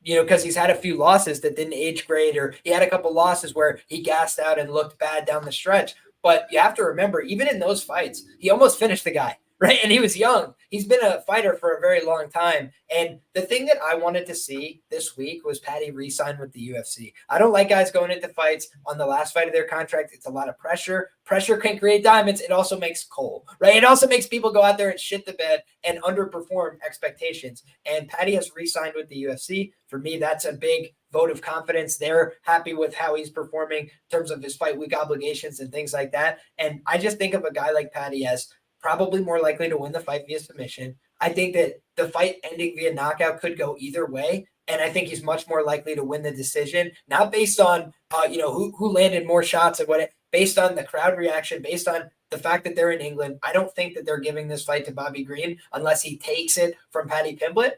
because he's had a few losses that didn't age great, or he had a couple losses where he gassed out and looked bad down the stretch. But you have to remember, even in those fights, he almost finished the guy, right? And he was young. He's been a fighter for a very long time. And the thing that I wanted to see this week was Paddy re-sign with the UFC. I don't like guys going into fights on the last fight of their contract. It's a lot of pressure. Pressure can create diamonds. It also makes coal, right? It also makes people go out there and shit the bed and underperform expectations. And Paddy has re-signed with the UFC. For me, that's a big vote of confidence. They're happy with how he's performing in terms of his fight week obligations and things like that. And I just think of a guy like Paddy as probably more likely to win the fight via submission. I think that the fight ending via knockout could go either way. And I think he's much more likely to win the decision, not based on, who landed more shots and based on the crowd reaction, based on the fact that they're in England. I don't think that they're giving this fight to Bobby Green unless he takes it from Paddy Pimblett.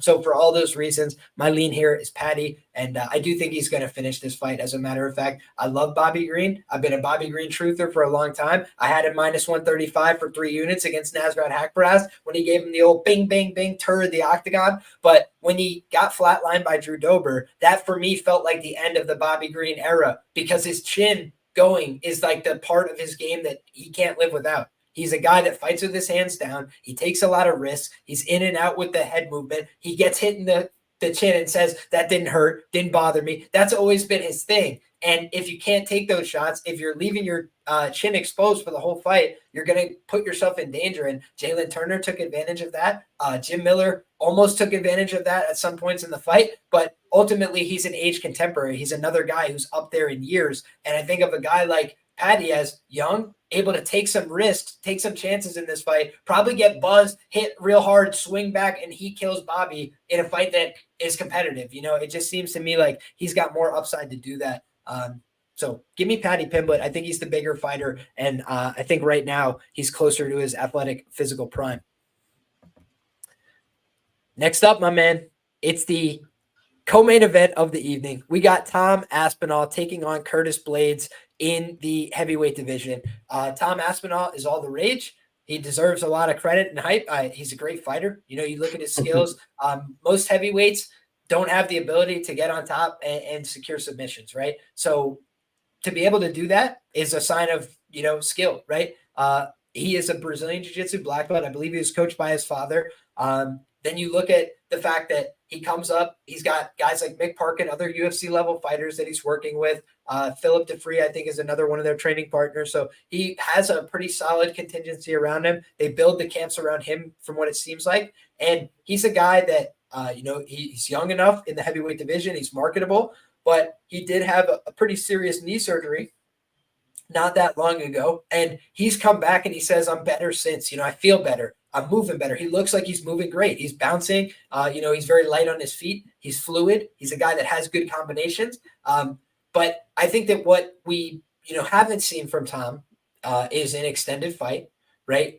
So for all those reasons, my lean here is Paddy, and I do think he's going to finish this fight. As a matter of fact, I love Bobby Green. I've been a Bobby Green truther for a long time. I had him minus 135 for 3 units against Nasrat Haqparast when he gave him the old bing, bing, bing, tour of the octagon. But when he got flatlined by Drew Dober, that for me felt like the end of the Bobby Green era, because his chin going is like the part of his game that he can't live without. He's a guy that fights with his hands down. He takes a lot of risks. He's in and out with the head movement. He gets hit in the the chin and says, that didn't hurt, didn't bother me. That's always been his thing. And if you can't take those shots, if you're leaving your chin exposed for the whole fight, you're going to put yourself in danger. And Jalen Turner took advantage of that. Jim Miller almost took advantage of that at some points in the fight. But ultimately, he's an age contemporary. He's another guy who's up there in years. And I think of a guy like Paddy as young, able to take some risks, take some chances in this fight, probably get buzzed, hit real hard, swing back, and he kills Bobby in a fight that is competitive. It just seems to me like he's got more upside to do that. So give me Paddy Pimblett. I think he's the bigger fighter, and I think right now he's closer to his athletic physical prime. Next up, my man, it's the co-main event of the evening. We got Tom Aspinall taking on Curtis Blaydes in the heavyweight division. Tom Aspinall is all the rage. He deserves a lot of credit and hype. He's a great fighter. You look at his skills. Most heavyweights don't have the ability to get on top and secure submissions, right? So to be able to do that is a sign of, skill, right? He is a Brazilian Jiu-Jitsu black belt. I believe he was coached by his father. Then you look at the fact that he comes up, he's got guys like Mick Parkin, other UFC level fighters that he's working with. Philip DeFree, I think, is another one of their training partners. So he has a pretty solid contingency around him. They build the camps around him from what it seems like. And he's a guy that, he's young enough in the heavyweight division. He's marketable, but he did have a pretty serious knee surgery not that long ago. And he's come back and he says, I'm better since, I feel better. I'm moving better. He looks like he's moving great. He's bouncing. He's very light on his feet. He's fluid. He's a guy that has good combinations. But I think that what we, haven't seen from Tom is an extended fight, right?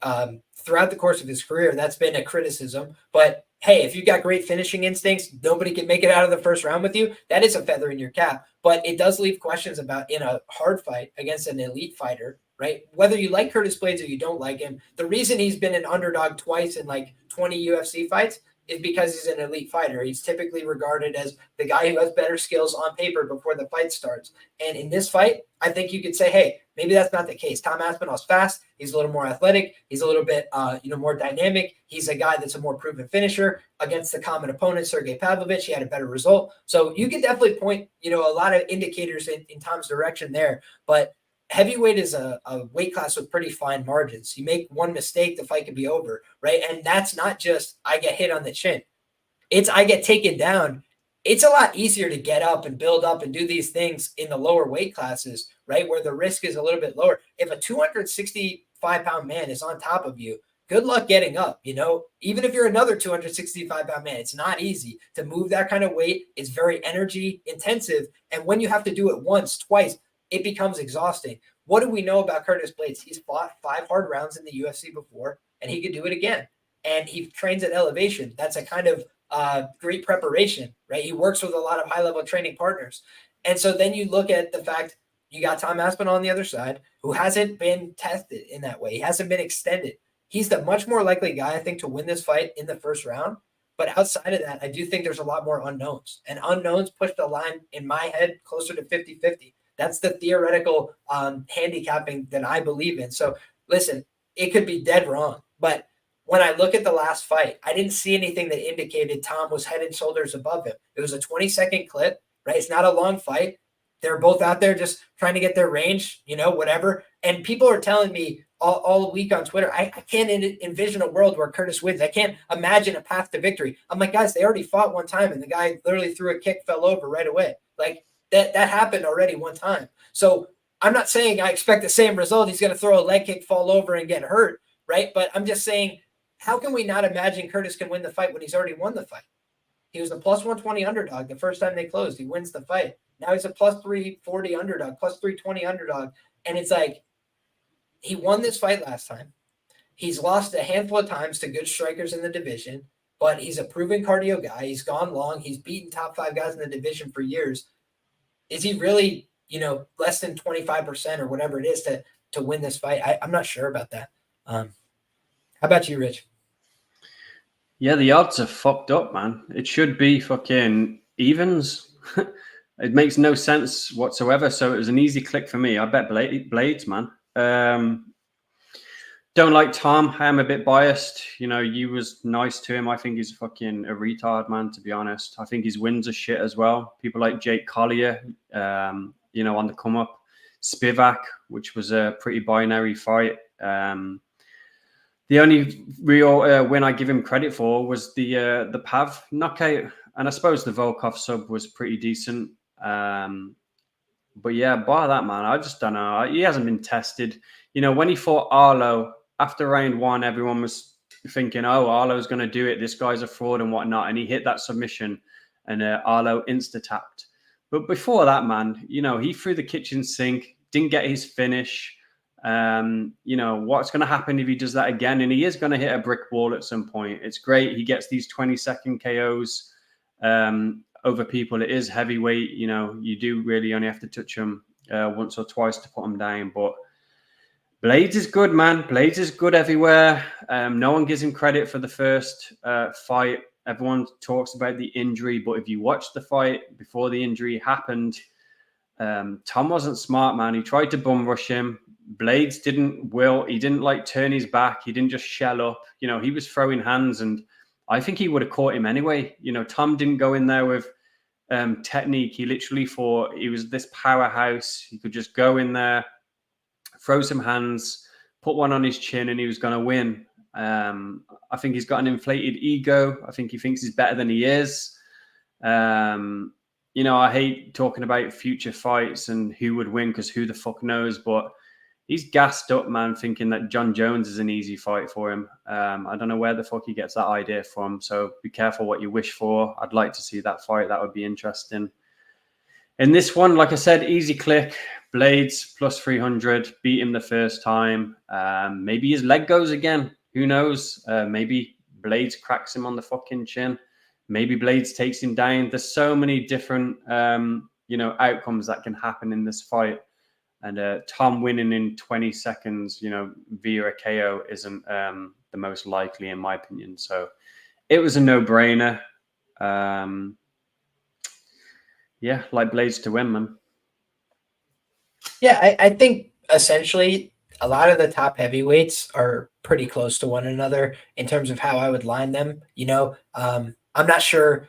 Throughout the course of his career, that's been a criticism. But hey, if you've got great finishing instincts, nobody can make it out of the first round with you. That is a feather in your cap. But it does leave questions about in a hard fight against an elite fighter, right? Whether you like Curtis Blaydes or you don't like him, the reason he's been an underdog twice in like 20 UFC fights is because he's an elite fighter. He's typically regarded as the guy who has better skills on paper before the fight starts. And in this fight, I think you could say, hey, maybe that's not the case. Tom Aspinall's fast. He's a little more athletic. He's a little bit, more dynamic. He's a guy that's a more proven finisher against the common opponent, Sergey Pavlovich. He had a better result. So you can definitely point, a lot of indicators in Tom's direction there. But heavyweight is a weight class with pretty fine margins. You make one mistake, the fight could be over, right? And that's not just I get hit on the chin. It's I get taken down. It's a lot easier to get up and build up and do these things in the lower weight classes, right, where the risk is a little bit lower. If a 265-pound man is on top of you, good luck getting up, Even if you're another 265-pound man, it's not easy to move that kind of weight. It's very energy intensive. And when you have to do it once, twice, it becomes exhausting. What do we know about Curtis Blaydes? He's fought 5 hard rounds in the UFC before, and he could do it again. And he trains at elevation. That's a kind of great preparation, right? He works with a lot of high-level training partners. And so then you look at the fact you got Tom Aspinall on the other side, who hasn't been tested in that way. He hasn't been extended. He's the much more likely guy, I think, to win this fight in the first round. But outside of that, I do think there's a lot more unknowns. And unknowns push the line, in my head, closer to 50-50. That's the theoretical handicapping that I believe in. So listen, it could be dead wrong. But when I look at the last fight, I didn't see anything that indicated Tom was head and shoulders above him. It was a 20-second clip, right? It's not a long fight. They're both out there just trying to get their range, whatever. And people are telling me all week on Twitter, I can't envision a world where Curtis wins. I can't imagine a path to victory. I'm like, guys, they already fought one time, and the guy literally threw a kick, fell over right away. Like, that happened already one time. So I'm not saying I expect the same result. He's going to throw a leg kick, fall over, and get hurt, right? But I'm just saying, how can we not imagine Curtis can win the fight when he's already won the fight? He was a plus 120 underdog the first time they closed. He wins the fight. Now he's a plus 340 underdog, plus 320 underdog. And it's like, he won this fight last time. He's lost a handful of times to good strikers in the division, but he's a proven cardio guy. He's gone long. He's beaten top 5 guys in the division for years. Is he really, less than 25% or whatever it is to win this fight? I'm not sure about that. How about you, Rich? Yeah, the odds are fucked up, man. It should be fucking evens. It makes no sense whatsoever. So it was an easy click for me. I bet Blaydes, man. Don't Don't like Tom. I am a bit biased. You know, you was nice to him. I think he's fucking a retard, man, to be honest. I think his wins are shit as well. People like Jake Collier, you know, on the come up. Spivak, which was a pretty binary fight. The only real win I give him credit for was the Pav knockout. And I suppose the Volkov sub was pretty decent. But yeah, bar that, man, I just don't know. He hasn't been tested. You know, when he fought Arlo, after round one, everyone was thinking, oh, Arlo's going to do it. This guy's a fraud and whatnot. And he hit that submission and Arlo insta-tapped. But before that, man, you know, he threw the kitchen sink, didn't get his finish. You know, what's going to happen if he does that again? And he is going to hit a brick wall at some point. It's great. He gets these 20-second KOs over people. It is heavyweight. You know, you do really only have to touch him once or twice to put him down. But Blaydes is good, man. Blaydes is good everywhere. No one gives him credit for the first fight. Everyone talks about the injury, but if you watch the fight before the injury happened, Tom wasn't smart, man. He tried to bum rush him. Blaydes he didn't like turn his back. He didn't just shell up. You know, he was throwing hands, and I think he would have caught him anyway. You know, Tom didn't go in there with technique. He literally thought he was this powerhouse. He could just go in there, throw some hands, put one on his chin, and he was going to win. I think he's got an inflated ego. I think he thinks he's better than he is. You know, I hate talking about future fights and who would win because who the fuck knows, but he's gassed up, man, thinking that John Jones is an easy fight for him. I don't know where the fuck he gets that idea from, so be careful what you wish for. I'd like to see that fight. That would be interesting. In this one, like I said, easy click. Blaydes plus 300, beat him the first time. Maybe his leg goes again. Who knows? Maybe Blaydes cracks him on the fucking chin. Maybe Blaydes takes him down. There's so many different, you know, outcomes that can happen in this fight. And Tom winning in 20 seconds, you know, via a KO isn't the most likely, in my opinion. So it was a no-brainer. Yeah, like Blaydes to win, man. Yeah, I think essentially a lot of the top heavyweights are pretty close to one another in terms of how I would line them. You know, I'm not sure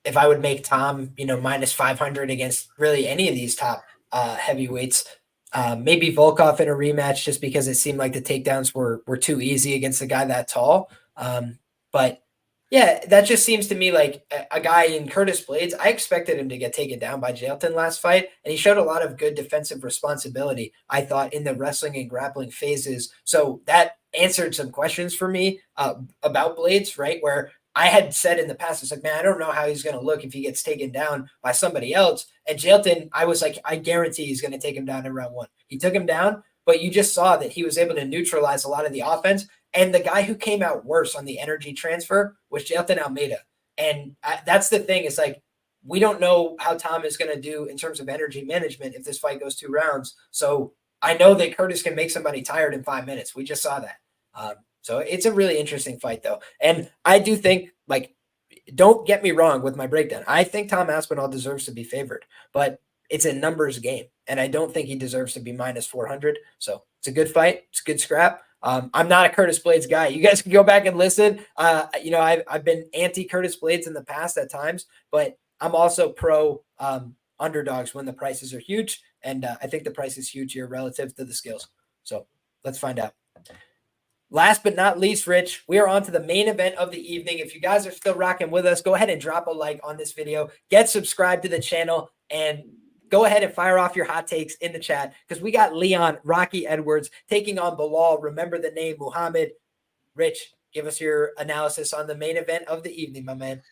if I would make Tom, you know, minus 500 against really any of these top heavyweights. Maybe Volkov in a rematch just because it seemed like the takedowns were too easy against a guy that tall. But yeah, that just seems to me like a guy in Curtis Blaydes. I expected him to get taken down by Jailton last fight, and he showed a lot of good defensive responsibility, I thought, in the wrestling and grappling phases. So that answered some questions for me about Blaydes, right? Where I had said in the past, it's like, man, I don't know how he's going to look if he gets taken down by somebody else. And Jailton, I was like, I guarantee he's going to take him down in round one. He took him down, but you just saw that he was able to neutralize a lot of the offense. And the guy who came out worse on the energy transfer was Jailton Almeida. And that's the thing. It's like, we don't know how Tom is going to do in terms of energy management if this fight goes 2 rounds. So I know that Curtis can make somebody tired in 5 minutes. We just saw that. So it's a really interesting fight, though. And I do think, like, don't get me wrong with my breakdown. I think Tom Aspinall deserves to be favored, but it's a numbers game. And I don't think he deserves to be minus 400. So it's a good fight. It's a good scrap. I'm not a Curtis Blaydes guy. You guys can go back and listen. You know, I've been anti Curtis Blaydes in the past at times, but I'm also pro underdogs when the prices are huge. And I think the price is huge here relative to the skills. So let's find out. Last but not least, Rich, we are on to the main event of the evening. If you guys are still rocking with us, go ahead and drop a like on this video. Get subscribed to the channel and go ahead and fire off your hot takes in the chat because we got Leon Rocky Edwards taking on Belal. Remember the name, Muhammad. Rich, give us your analysis on the main event of the evening, my man.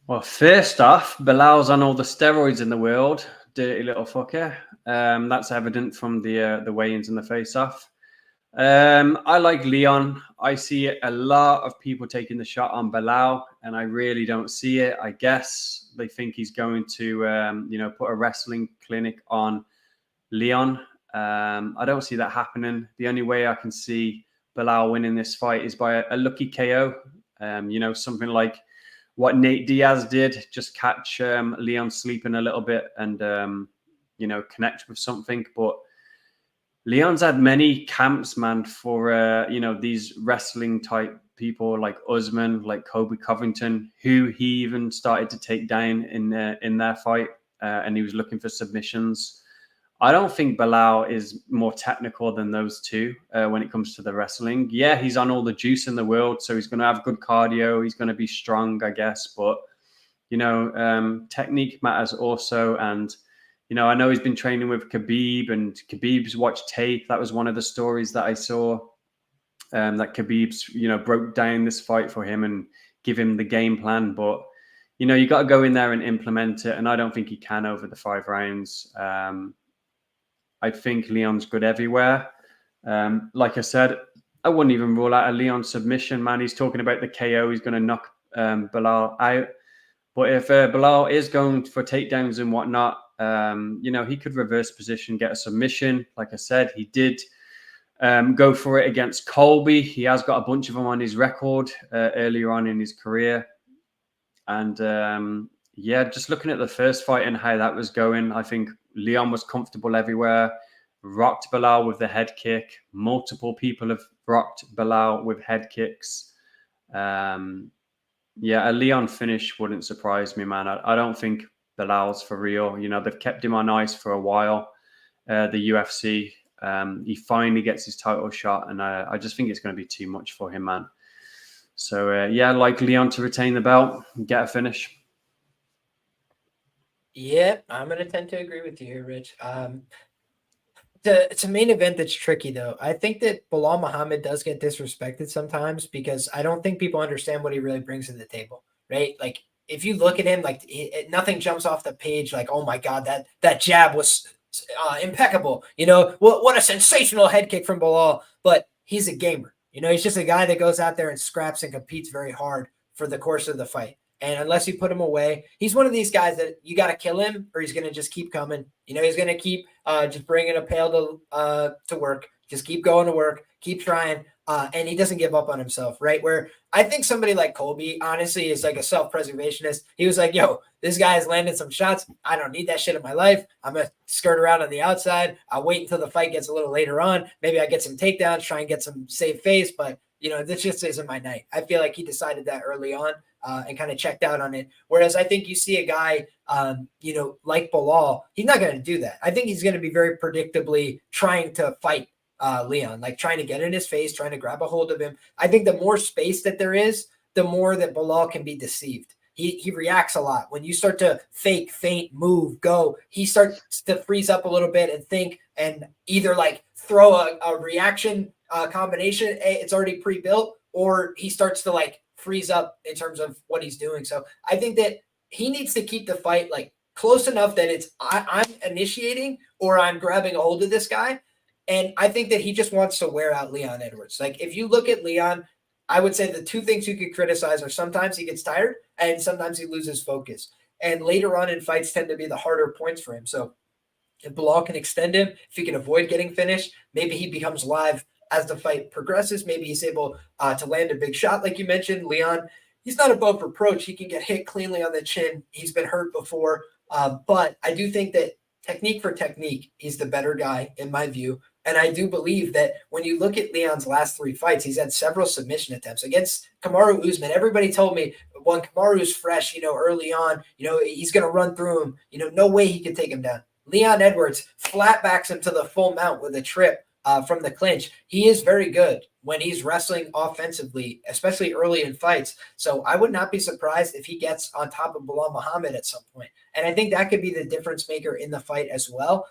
Well, first off, Belal's on all the steroids in the world. Dirty little fucker. That's evident from the weigh-ins and the face-off. I like Leon. I see a lot of people taking the shot on Belal, and I really don't see it. I guess they think he's going to, you know, put a wrestling clinic on Leon. I don't see that happening. The only way I can see Belal winning this fight is by a lucky KO. You know, something like what Nate Diaz did, just catch Leon sleeping a little bit and, you know, connect with something. But Leon's had many camps, man, for these wrestling type people like Usman, like Kobe Covington, who he even started to take down in their fight, and he was looking for submissions. I don't think Belal is more technical than those two when it comes to the wrestling. Yeah, he's on all the juice in the world, so he's going to have good cardio. He's going to be strong, I guess. But, technique matters also. And, I know he's been training with Khabib, and Khabib's watched tape. That was one of the stories that I saw, that Khabib's, broke down this fight for him and give him the game plan. But, you got to go in there and implement it. And I don't think he can over the 5 rounds. I think Leon's good everywhere. Like I said, I wouldn't even rule out a Leon submission, man. He's talking about the KO. He's going to knock Belal out. But if Belal is going for takedowns and whatnot, he could reverse position, get a submission. Like I said, he did go for it against Colby. He has got a bunch of them on his record earlier on in his career. And just looking at the first fight and how that was going, I think Leon was comfortable everywhere, rocked Belal with the head kick. Multiple people have rocked Belal with head kicks. A Leon finish wouldn't surprise me, man. I don't think Belal's for real. They've kept him on ice for a while, the UFC. He finally gets his title shot, and I just think it's going to be too much for him, man. So, I'd like Leon to retain the belt and get a finish. Yeah, I'm going to tend to agree with you here, Rich. It's a main event that's tricky, though. I think that Belal Muhammad does get disrespected sometimes because I don't think people understand what he really brings to the table, right? Like, if you look at him, like, nothing jumps off the page like, oh, my God, that jab was impeccable. What a sensational head kick from Belal. But he's a gamer. He's just a guy that goes out there and scraps and competes very hard for the course of the fight. And unless you put him away, he's one of these guys that you got to kill him or he's going to just keep coming. He's going to keep just bringing a pail to work, just keep going to work, keep trying. And he doesn't give up on himself, right? Where I think somebody like Colby, honestly, is like a self-preservationist. He was like, yo, this guy has landed some shots. I don't need that shit in my life. I'm going to skirt around on the outside. I'll wait until the fight gets a little later on. Maybe I get some takedowns, try and get some safe face. But, this just isn't my night. I feel like he decided that early on. And kind of checked out on it. Whereas I think you see a guy, like Belal, he's not going to do that. I think he's going to be very predictably trying to fight Leon, like trying to get in his face, trying to grab a hold of him. I think the more space that there is, the more that Belal can be deceived. He reacts a lot. When you start to fake, feint, move, go, he starts to freeze up a little bit and think and either like throw a reaction combination. It's already pre-built, or he starts to like freeze up in terms of what he's doing. So I think that he needs to keep the fight like close enough that it's I'm initiating or I'm grabbing a hold of this guy. And I think that he just wants to wear out Leon Edwards. Like if you look at Leon, I would say the two things you could criticize are sometimes he gets tired and sometimes he loses focus. And later on in fights tend to be the harder points for him. So if Belal can extend him, if he can avoid getting finished, maybe he becomes live as the fight progresses. Maybe he's able to land a big shot. Like you mentioned, Leon, he's not above reproach. He can get hit cleanly on the chin. He's been hurt before. But I do think that technique for technique, he's the better guy in my view. And I do believe that when you look at Leon's last 3 fights, he's had several submission attempts against Kamaru Usman. Everybody told me when Kamaru's fresh, early on, he's going to run through him. No way he can take him down. Leon Edwards flat backs him to the full mount with a trip from the clinch. He is very good when he's wrestling offensively, especially early in fights. So I would not be surprised if he gets on top of Belal Muhammad at some point. And I think that could be the difference maker in the fight as well.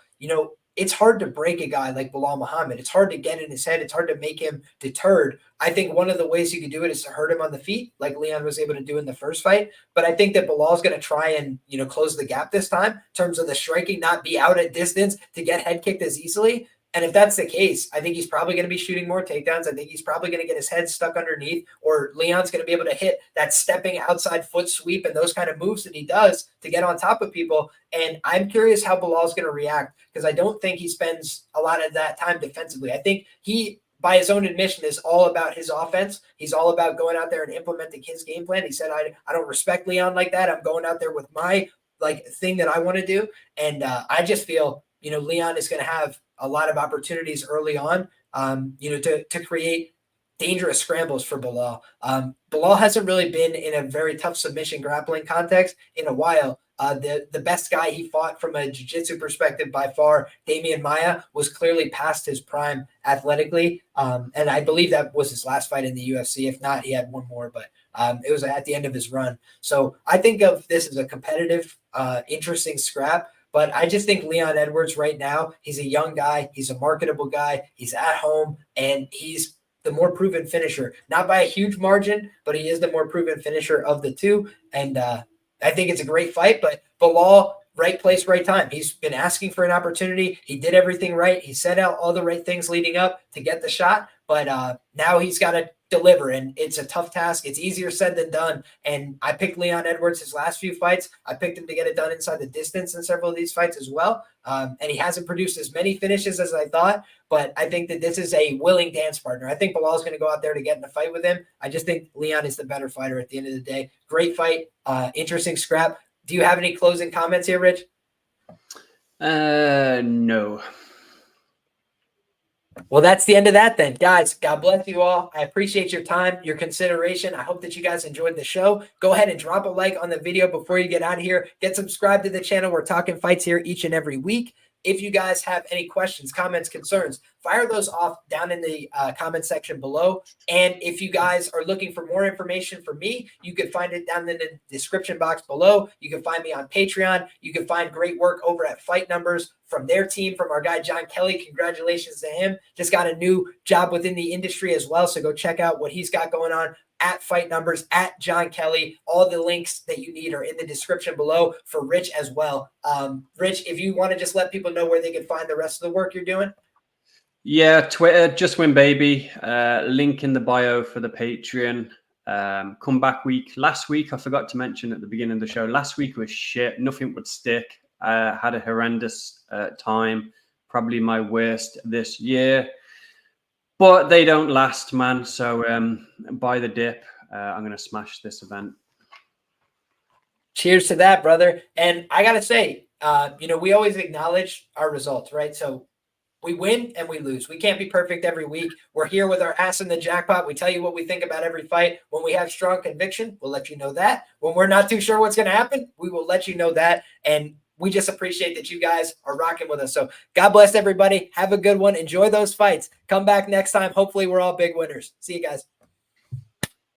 It's hard to break a guy like Belal Muhammad. It's hard to get in his head. It's hard to make him deterred. I think one of the ways you could do it is to hurt him on the feet, like Leon was able to do in the first fight. But I think that Belal's going to try and, close the gap this time in terms of the striking, not be out at distance to get head kicked as easily. And if that's the case, I think he's probably going to be shooting more takedowns. I think he's probably going to get his head stuck underneath, or Leon's going to be able to hit that stepping outside foot sweep and those kind of moves that he does to get on top of people. And I'm curious how Belal's going to react, because I don't think he spends a lot of that time defensively. I think he, by his own admission, is all about his offense. He's all about going out there and implementing his game plan. He said, I don't respect Leon like that. I'm going out there with my thing that I want to do. And I just feel, Leon is going to have a lot of opportunities early on, to create dangerous scrambles for Belal. Belal hasn't really been in a very tough submission grappling context in a while. The best guy he fought from a jiu-jitsu perspective by far, Damian Maia, was clearly past his prime athletically. And I believe that was his last fight in the UFC. If not, he had one more, but it was at the end of his run. So I think of this as a competitive, interesting scrap. But I just think Leon Edwards right now, he's a young guy. He's a marketable guy. He's at home, and he's the more proven finisher. Not by a huge margin, but he is the more proven finisher of the two. And I think it's a great fight, but Belal, right place, right time. He's been asking for an opportunity. He did everything right. He set out all the right things leading up to get the shot, but now he's got to deliver, and it's a tough task. It's easier said than done, and I picked Leon Edwards his last few fights. I picked him to get it done inside the distance in several of these fights as well, and he hasn't produced as many finishes as I thought, but I think that this is a willing dance partner. I think Belal's going to go out there to get in a fight with him. I just think Leon is the better fighter at the end of the day. Great fight, interesting scrap. Do you have any closing comments here, Rich? No. Well, that's the end of that then. Guys, God bless you all. I appreciate your time, your consideration. I hope that you guys enjoyed the show. Go ahead and drop a like on the video before you get out of here. Get subscribed to the channel. We're talking fights here each and every week. If you guys have any questions, comments, concerns, fire those off down in the comment section below. And if you guys are looking for more information from me, you can find it down in the description box below. You can find me on Patreon. You can find great work over at Fight Numbers from their team, from our guy, John Kelly. Congratulations to him. Just got a new job within the industry as well. So go check out what he's got going on at Fight Numbers, at John Kelly. All the links that you need are in the description below for Rich as well. Rich, if you want to just let people know where they can find the rest of the work you're doing. Yeah, Twitter, Just Win Baby. Link in the bio for the Patreon. Comeback week. Last week, I forgot to mention at the beginning of the show, last week was shit. Nothing would stick. Had a horrendous time. Probably my worst this year. But they don't last, man. So buy the dip. I'm going to smash this event. Cheers to that, brother. And I got to say, we always acknowledge our results, right? So we win and we lose. We can't be perfect every week. We're here with our ass in the jackpot. We tell you what we think about every fight. When we have strong conviction, we'll let you know that. When we're not too sure what's going to happen, we will let you know that. And we just appreciate that you guys are rocking with us. So God bless everybody. Have a good one. Enjoy those fights. Come back next time. Hopefully we're all big winners. See you guys.